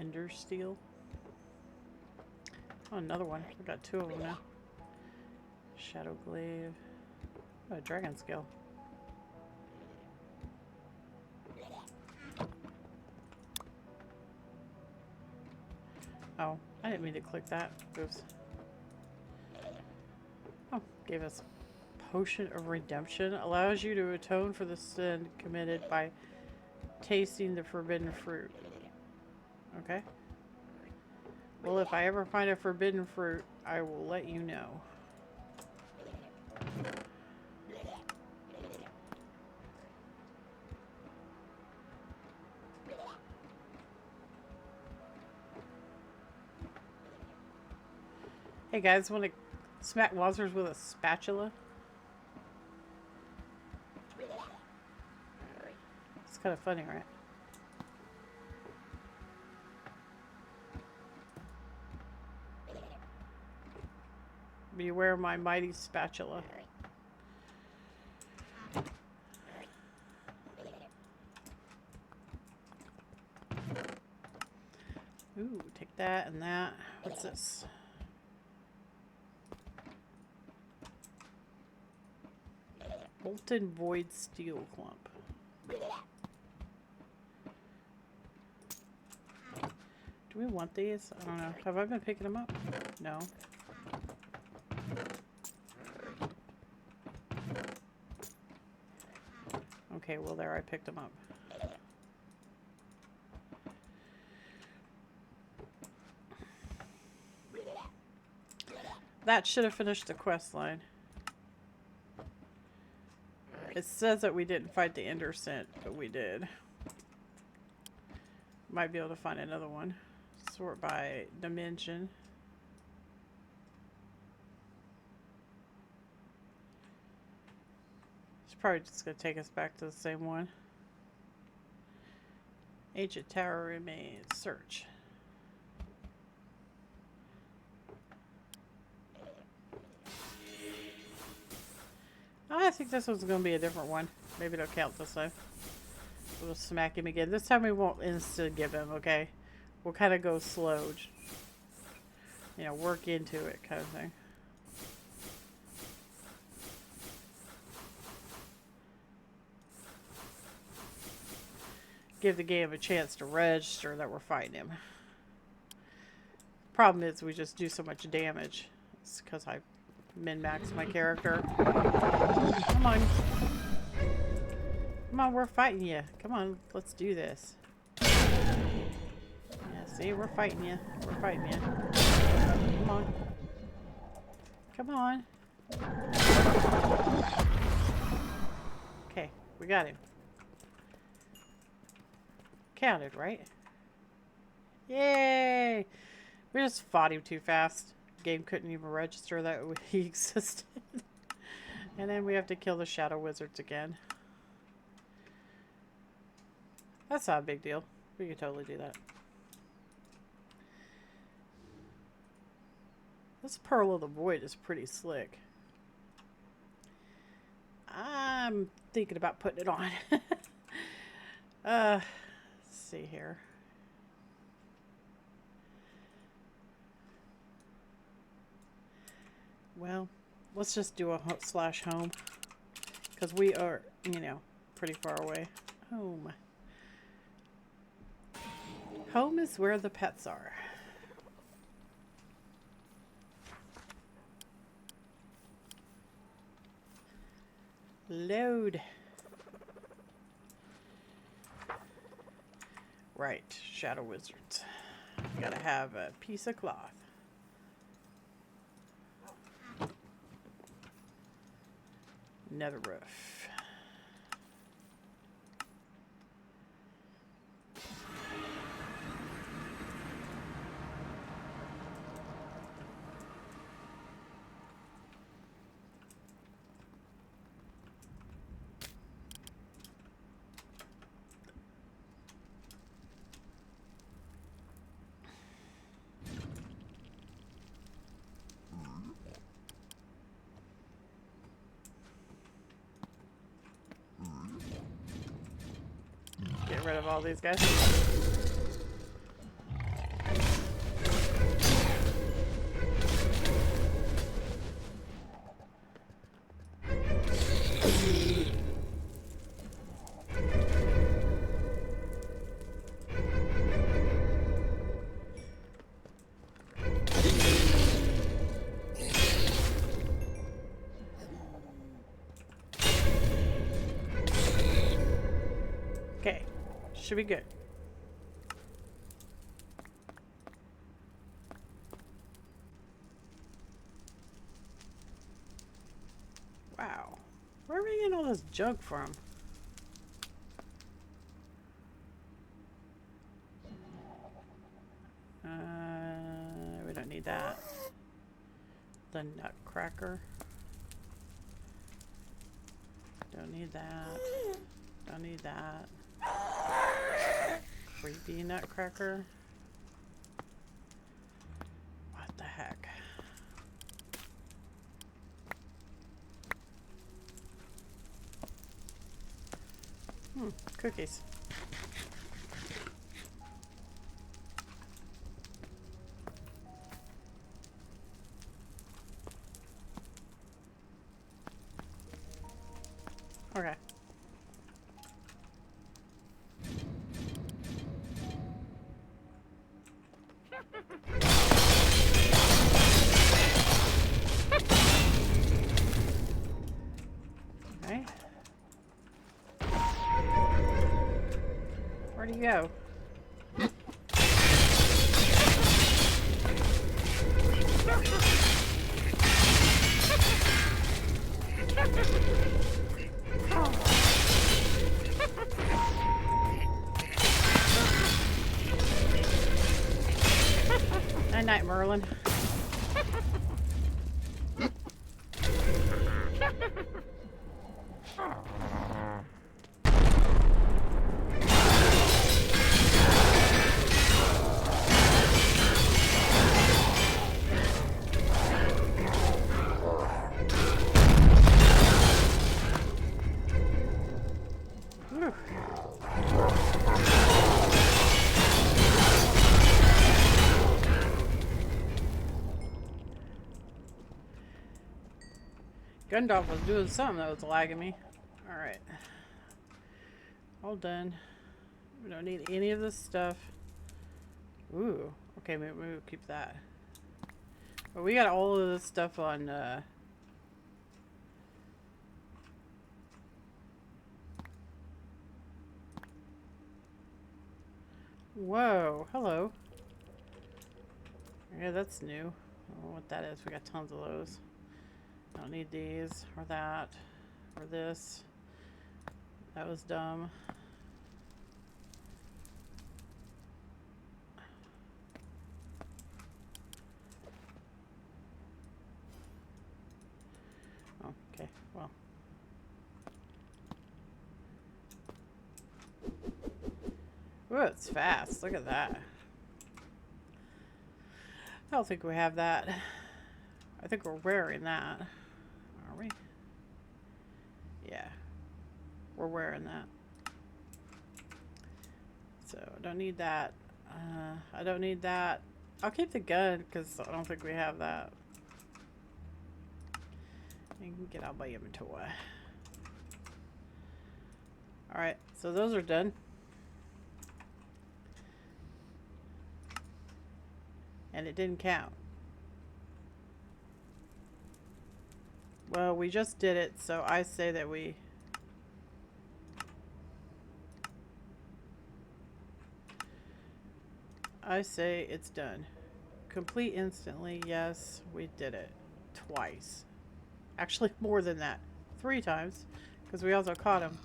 Ender Steel. Oh, another one. We got two of them now. Shadow Glaive. Oh, a Dragon Scale. Oh, I didn't mean to click that. Oops. Oh, gave us Potion of Redemption. Allows you to atone for the sin committed by tasting the forbidden fruit. Okay. Well, if I ever find a forbidden fruit, I will let you know. Hey guys, want to smack monsters with a spatula? It's kind of funny, right? Beware my mighty spatula. Ooh, take that and that. What's this? Molten Void Steel Clump. Do we want these? I don't know. Have I been picking them up? No. Okay, well there, I picked them up. That should have finished the quest line. It says that we didn't fight the Ender Scent, but we did. Might be able to find another one. Sort by dimension. It's probably just going to take us back to the same one. Ancient tower remains. Search. I think this one's going to be a different one. Maybe it'll count this time. We'll smack him again. This time we won't insta give him, okay? We'll kind of go slow. You know, work into it kind of thing. Give the game a chance to register that we're fighting him. Problem is we just do so much damage. It's because I min-max my character. Come on. Come on, we're fighting you. Come on, let's do this. Yeah, see, we're fighting you. We're fighting you. Come on. Come on. Okay, we got him. Counted, right? Yay! We just fought him too fast. Game couldn't even register that he existed. And then we have to kill the shadow wizards again. That's not a big deal. We can totally do that. This Pearl of the Void is pretty slick. I'm thinking about putting it on. Let's see here. Well, let's just do a slash home. Because we are, you know, pretty far away. Home. Home is where the pets are. Load. Right, shadow wizards. Gotta have a piece of cloth. Nether roof. Get rid of all these guys. Okay, should be good. Wow, where are we getting all this junk from? We don't need that. The nutcracker. Don't need that. Don't need that. Creepy nutcracker. What the heck? Cookies. Okay. Okay. Where'd he go? Night night, Merlin. Gundalf was doing something that was lagging me. Alright. All done. We don't need any of this stuff. Ooh. Okay, maybe we'll keep that. But we got all of this stuff on, Whoa. Hello. Yeah, that's new. I don't know what that is. We got tons of those. Don't need these or that or this. That was dumb. Oh, okay. Well. Ooh, it's fast. Look at that. I don't think we have that. I think we're wearing that. Are we? Yeah. We're wearing that. So, I don't need that. I don't need that. I'll keep the gun because I don't think we have that. You can get out my inventory. Alright, so those are done. And it didn't count. Well, we just did it, so I say that we... I say it's done. Complete instantly, yes, we did it. Twice. Actually, more than that. 3 times. Because we also caught him.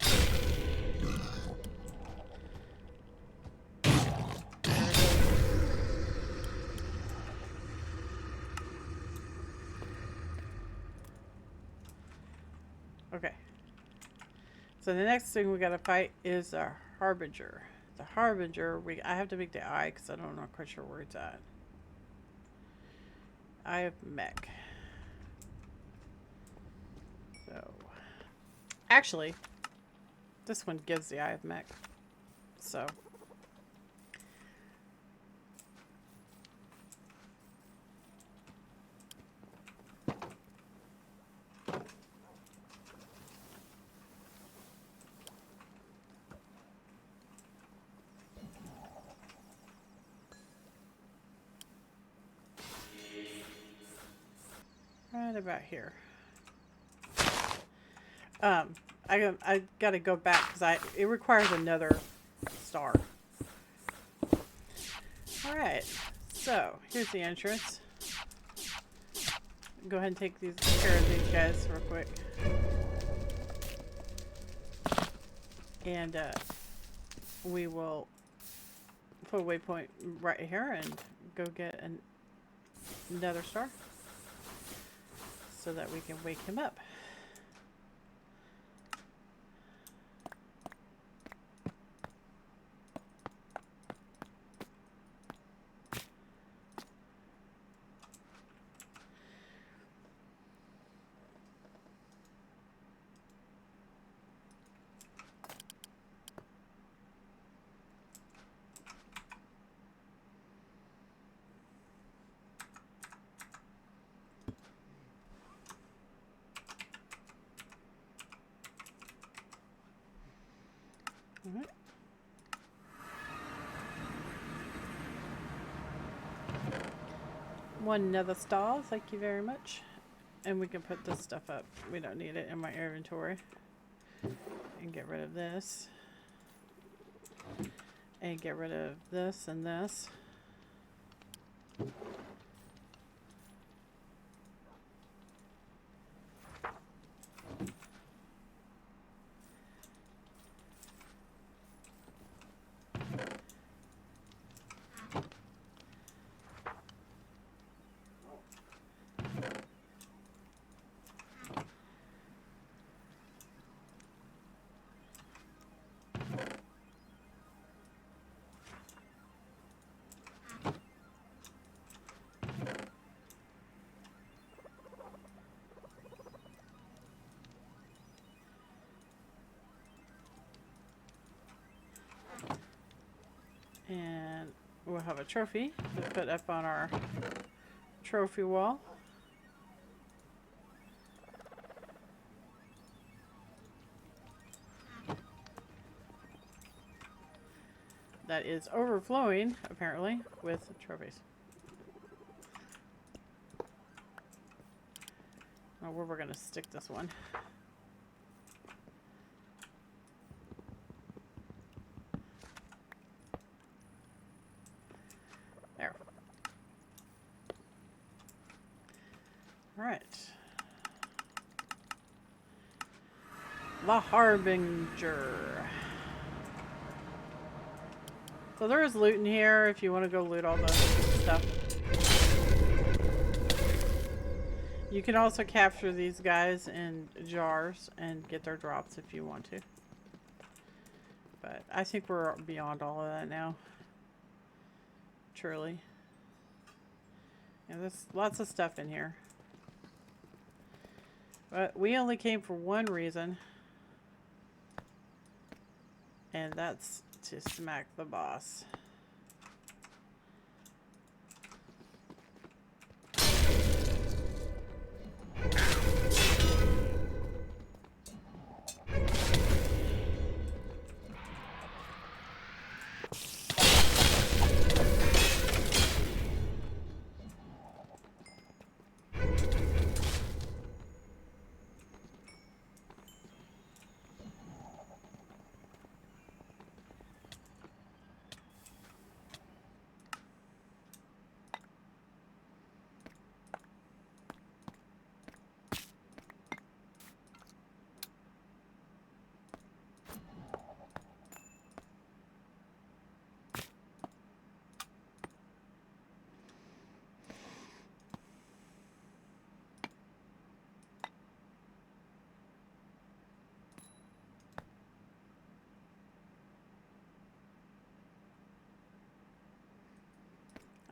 Okay. So the next thing we gotta fight is a Harbinger. The Harbinger, I have to make the eye because I'm not quite sure where it's at. Eye of Mech. So, actually, this one gives the Eye of Mech. So. Right about here. I gotta go back because it requires another star. All right, so here's the entrance. Go ahead and take care of these guys real quick, and we will put a waypoint right here and go get another star so that we can wake him up. One nether stall, thank you very much. And we can put this stuff up. We don't need it in my inventory. And get rid of this. And get rid of this and this. And we'll have a trophy to put up on our trophy wall. That is overflowing, apparently, with trophies. Oh, where we're going to stick this one. There. All right. The Harbinger. So there is loot in here if you want to go loot all the stuff. You can also capture these guys in jars and get their drops if you want to. But I think we're beyond all of that now. Truly. And there's lots of stuff in here. But we only came for one reason. And that's to smack the boss.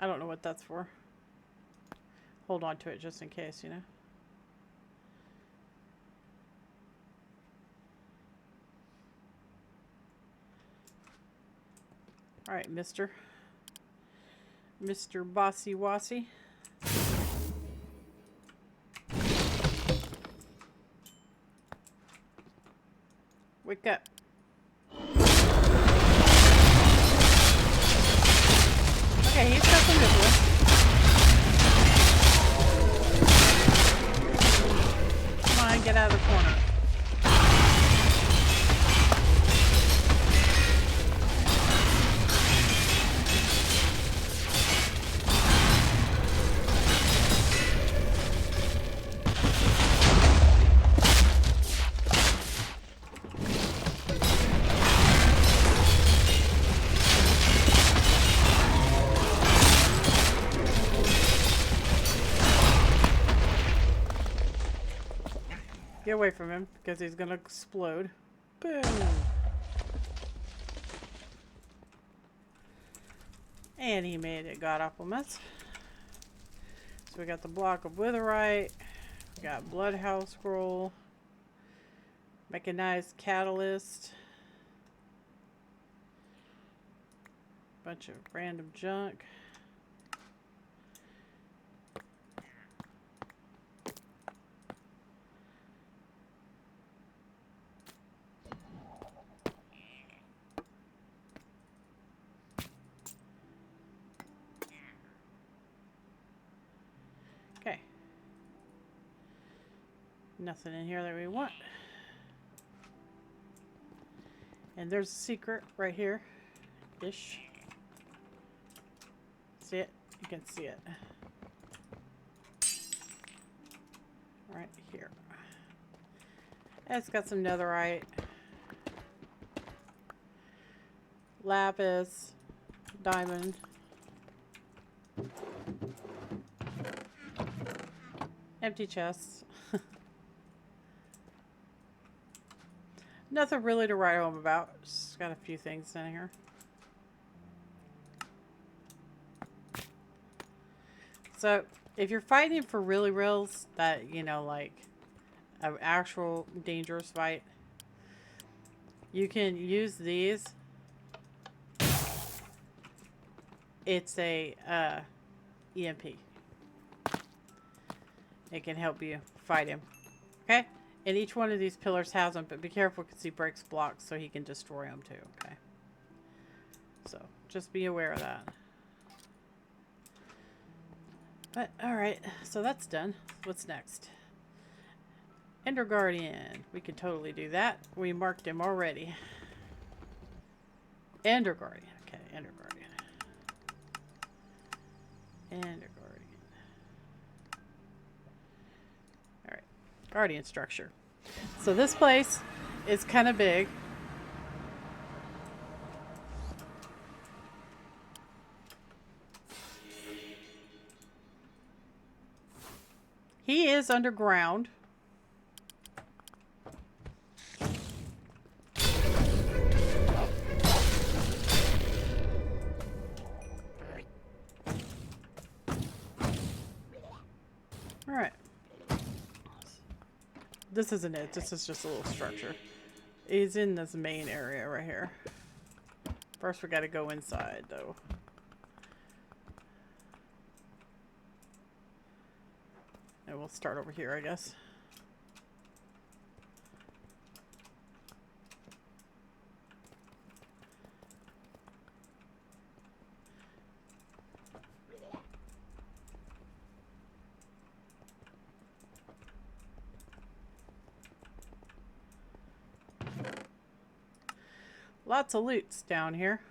I don't know what that's for. Hold on to it just in case, you know. All right, Mr. Bossy Wassy. Wake up. Okay, he's got some missiles. Come on, get out of the corner. Get away from him, because he's gonna explode. Boom! And he made a god-awful mess. So we got the block of witherite, we got bloodhouse scroll, mechanized catalyst, bunch of random junk. Nothing in here that we want. And there's a secret right here. Ish. See it? You can see it. Right here. And it's got some netherite. Lapis. Diamond. Empty chests. Nothing really to write home about. Just got a few things in here. So, if you're fighting for really reals, that, you know, like an actual dangerous fight, you can use these. It's a EMP. It can help you fight him. Okay? And each one of these pillars has them, but be careful because he breaks blocks so he can destroy them too. Okay? So, just be aware of that. But, alright. So that's done. What's next? Ender Guardian. We could totally do that. We marked him already. Ender Guardian. Okay, Ender Guardian. Ender Guardian. Alright. Guardian structure. So this place is kind of big. He is underground. Alright. This isn't it. This is just a little structure. He's in this main area right here. First we gotta go inside though. And we'll start over here, I guess. Lots of loots down here.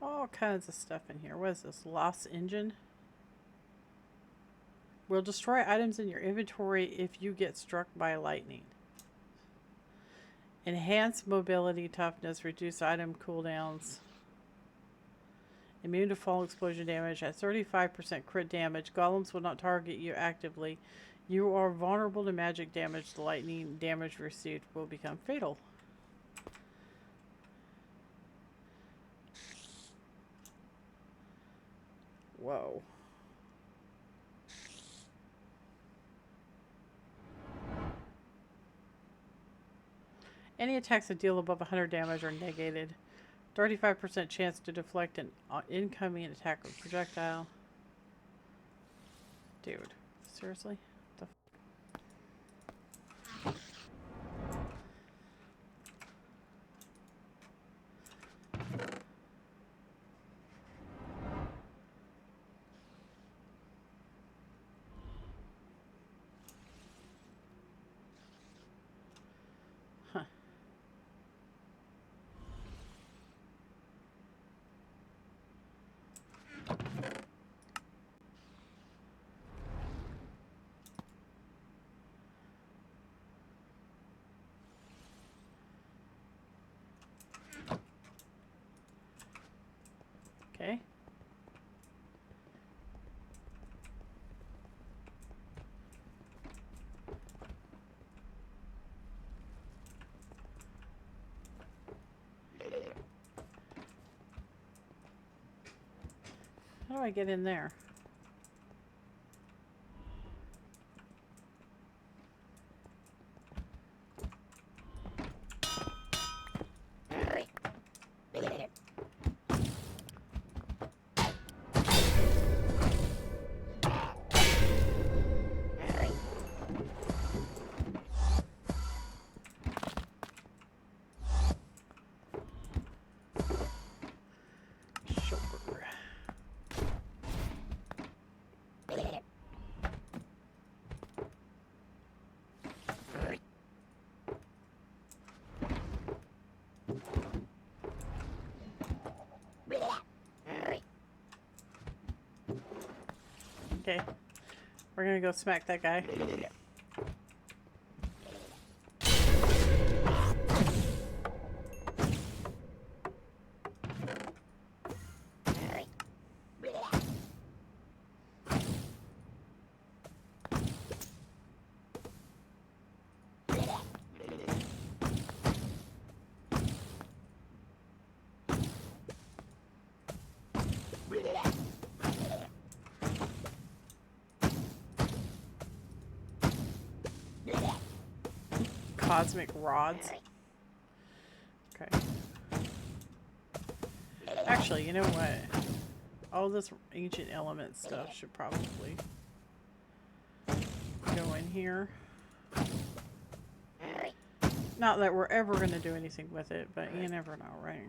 All kinds of stuff in here. What is this? Lost engine? Will destroy items in your inventory if you get struck by lightning. Enhance mobility, toughness, reduce item cooldowns. Immune to fall explosion damage. At 35% crit damage, golems will not target you actively. You are vulnerable to magic damage. The lightning damage received will become fatal. Whoa. Any attacks that deal above 100 damage are negated. 35% chance to deflect an incoming attack with projectile. Dude, seriously? What the How do I get in there? Okay, we're gonna go smack that guy. Cosmic rods. Okay. Actually, you know what? All this ancient element stuff should probably go in here. Not that we're ever going to do anything with it, but you never know, right?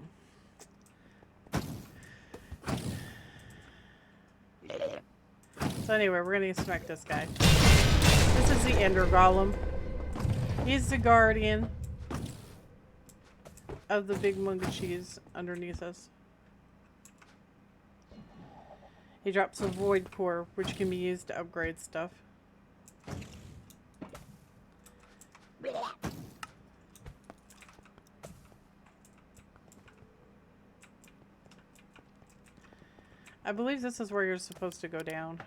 So anyway, we're going to smack this guy. This is the Ender Golem. He's the guardian of the big mungachees underneath us. He drops a void core, which can be used to upgrade stuff. I believe this is where you're supposed to go down.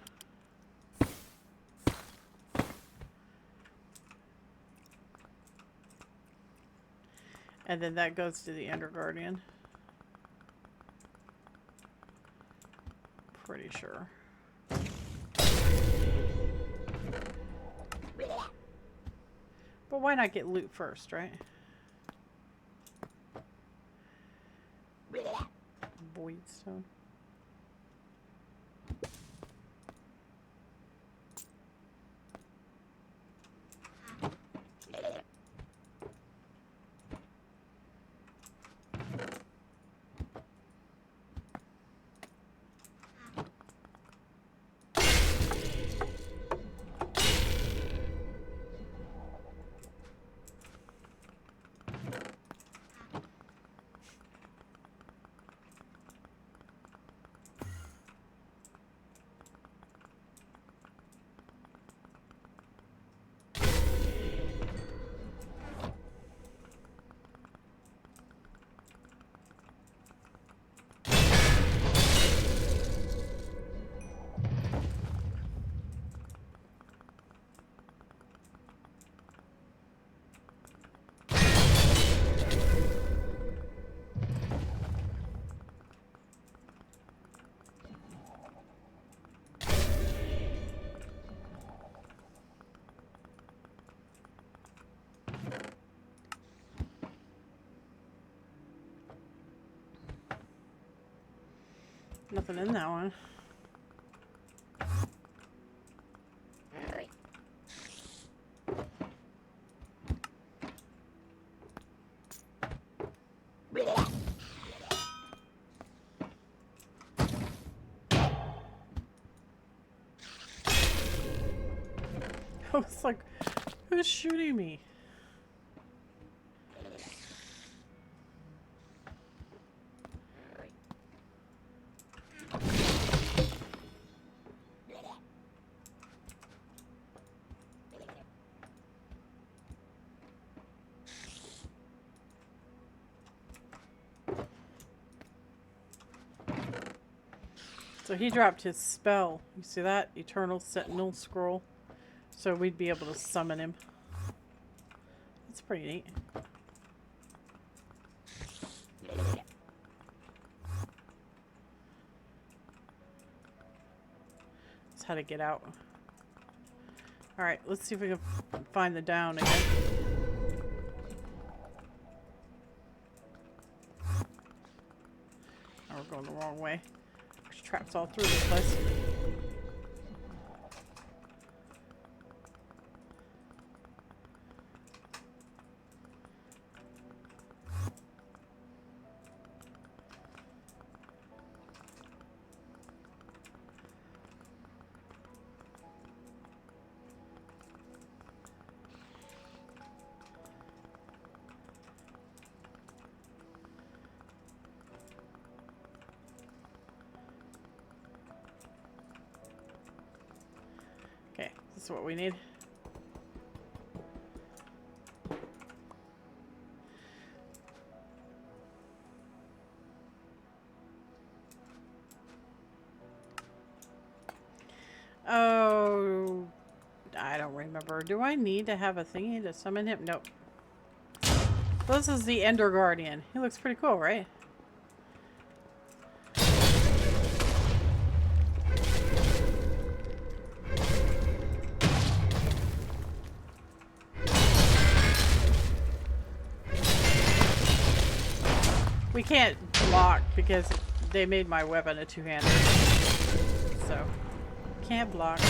And then that goes to the Ender Guardian. Pretty sure. But why not get loot first, right? Void stone. Nothing in that one. I was like, who's shooting me? So he dropped his spell. You see that? Eternal Sentinel Scroll. So we'd be able to summon him. That's pretty neat. how to get out. Alright, let's see if we can find the down again. Oh, we're going the wrong way. There's traps all through this place. Okay, this is what we need. Oh, I don't remember. Do I need to have a thingy to summon him? Nope. This is the Ender Guardian. He looks pretty cool, right? We can't block because they made my weapon a two-hander. So, can't block.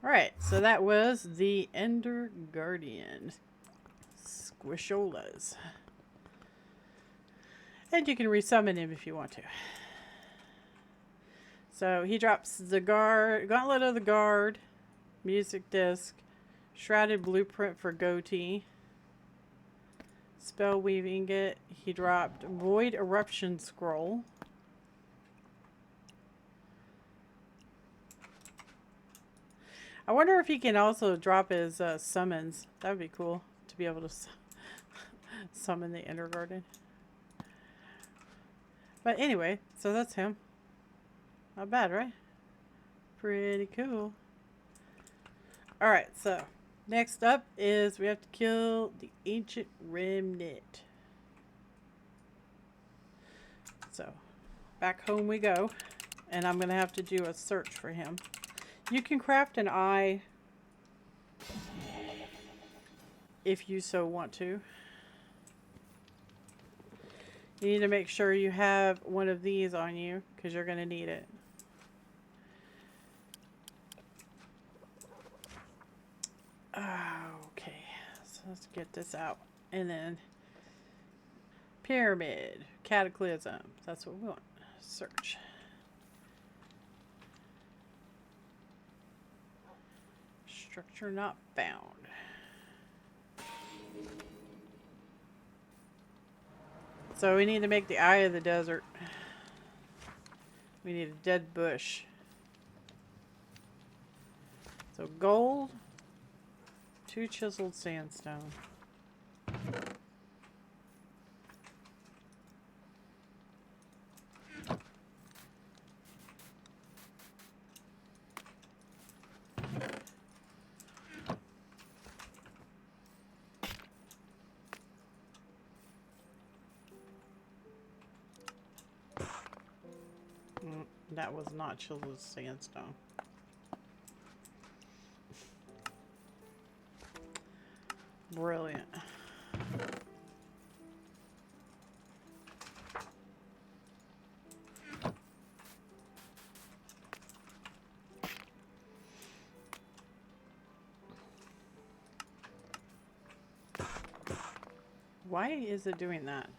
Alright, so that was the Ender Guardian. Squisholas. And you can resummon him if you want to. So he drops the Gauntlet of the Guard, Music Disc, Shrouded Blueprint for Goatee, Spell Weave Ingot. He dropped Void Eruption Scroll. I wonder if he can also drop his summons. That would be cool to be able to summon the Ender Guardian. But anyway, so that's him. Not bad, right? Pretty cool. Alright, so next up is we have to kill the Ancient Remnant. So back home we go. And I'm going to have to do a search for him. You can craft an eye if you so want to. You need to make sure you have one of these on you because you're going to need it. Okay, so let's get this out. And then Pyramid, Cataclysm. That's what we want. Search. Structure not found. So we need to make the Eye of the Desert. We need a dead bush. So gold, 2 chiseled sandstone. That was not chiseled sandstone. Brilliant. Why is it doing that?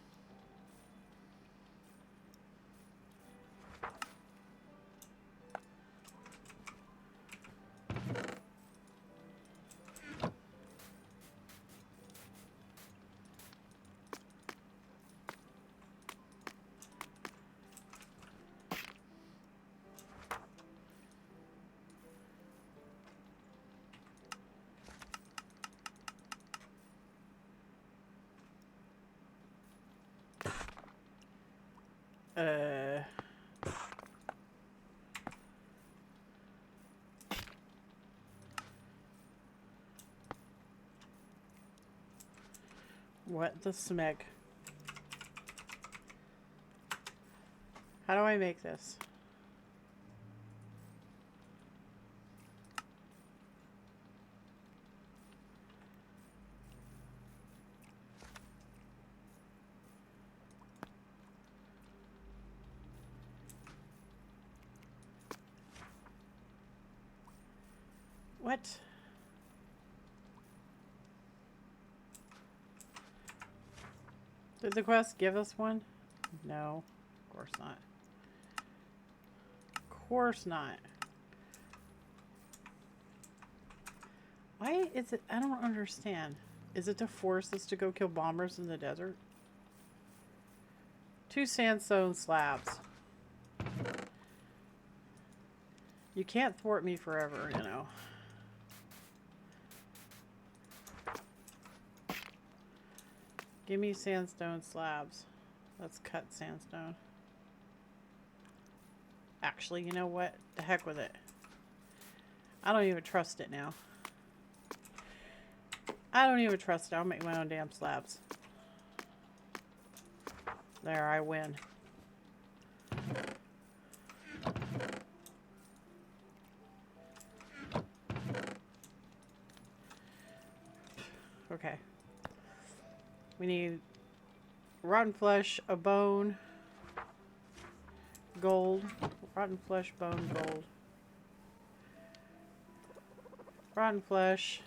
Uh... What the smeck? How do I make this? What? Did the quest give us one? No, of course not. Of course not. Why is it? I don't understand. Is it to force us to go kill bombers in the desert? 2 sandstone slabs. You can't thwart me forever, you know. Give me sandstone slabs. Let's cut sandstone. Actually, you know what? The heck with it. I don't even trust it now. I don't even trust it. I'll make my own damn slabs. There, I win. Okay. We need rotten flesh, a bone, gold. Rotten flesh, bone, gold. Rotten flesh.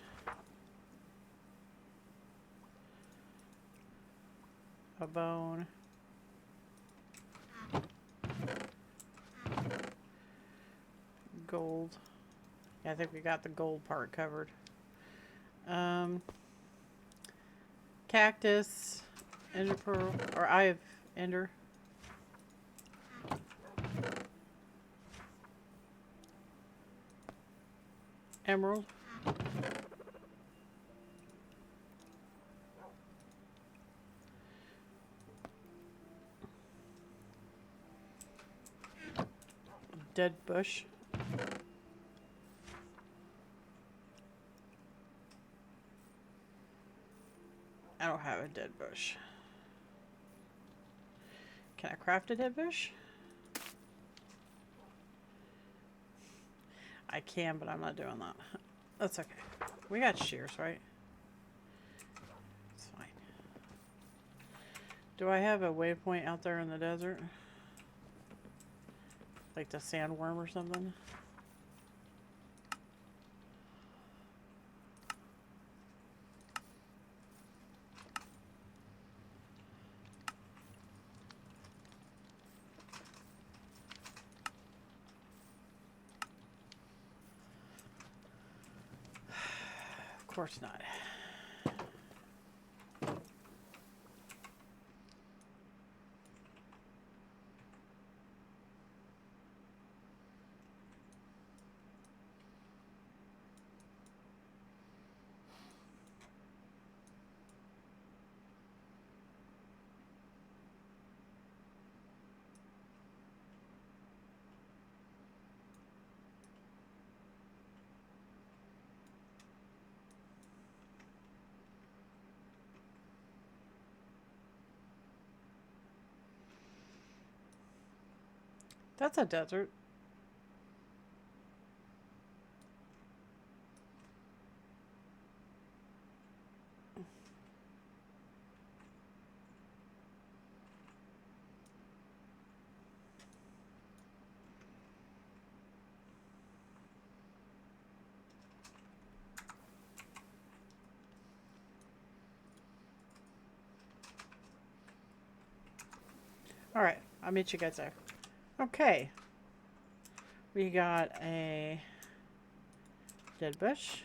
A bone. Gold. Yeah, I think we got the gold part covered. Cactus. Ender pearl. Or Eye of Ender. Emerald. Dead bush. I don't have a dead bush. Can I craft a dead bush? I can, but I'm not doing that. That's okay. We got shears, right? It's fine. Do I have a waypoint out there in the desert? Like the sandworm or something? Of course not. That's a desert. Alright, I'll meet you guys there. Okay. We got a dead bush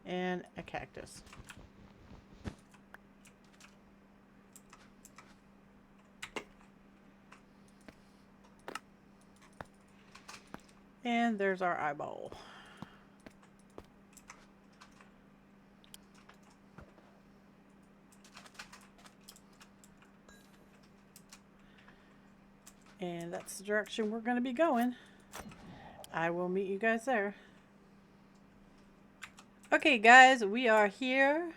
and a cactus. And there's our eyeball. And that's the direction we're going to be going. I will meet you guys there. Okay, guys, we are here.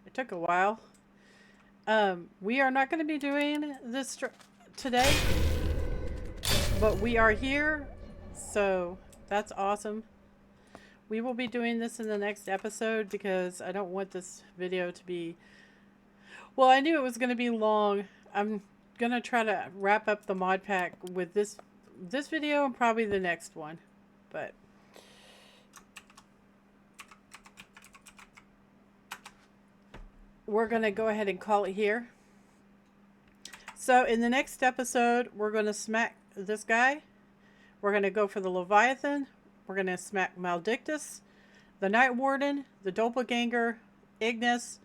It took a while. We are not going to be doing this today, but we are here, so that's awesome. We will be doing this in the next episode because I don't want this video to be... Well, I knew it was going to be long. I'm going to try to wrap up the mod pack with this video and probably the next one. But we're going to go ahead and call it here. So in the next episode, we're going to smack this guy. We're going to go for the Leviathan. We're going to smack Maledictus, the Night Warden, the Doppelganger, Ignis,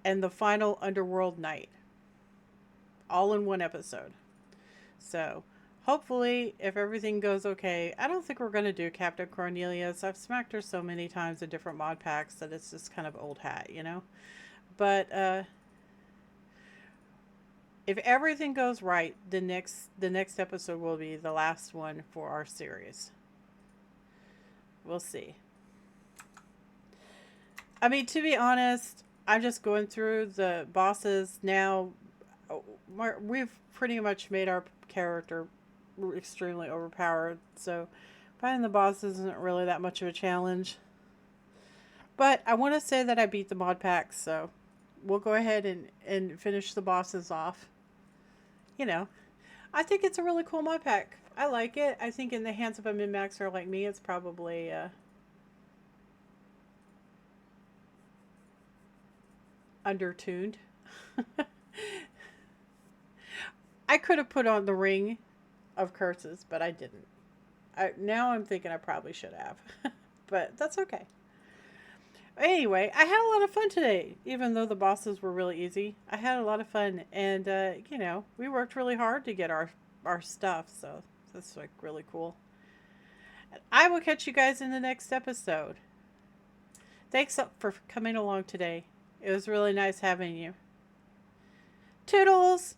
and the final Underworld Knight. All in one episode. So, hopefully, if everything goes okay, I don't think we're going to do Captain Cornelius. I've smacked her so many times in different mod packs that it's just kind of old hat, you know? But, if everything goes right, the next episode will be the last one for our series. We'll see. I mean, to be honest, I'm just going through the bosses now. We've pretty much made our character extremely overpowered, so fighting the bosses isn't really that much of a challenge. But I want to say that I beat the mod pack, so we'll go ahead and finish the bosses off. You know, I think it's a really cool mod pack. I like it. I think in the hands of a min-maxer like me, it's probably undertuned. I could have put on the Ring of Curses, but I didn't. Now I'm thinking I probably should have. But that's okay. Anyway, I had a lot of fun today, even though the bosses were really easy. I had a lot of fun, and, you know, we worked really hard to get our stuff, so that's, like, really cool. I will catch you guys in the next episode. Thanks for coming along today. It was really nice having you. Toodles!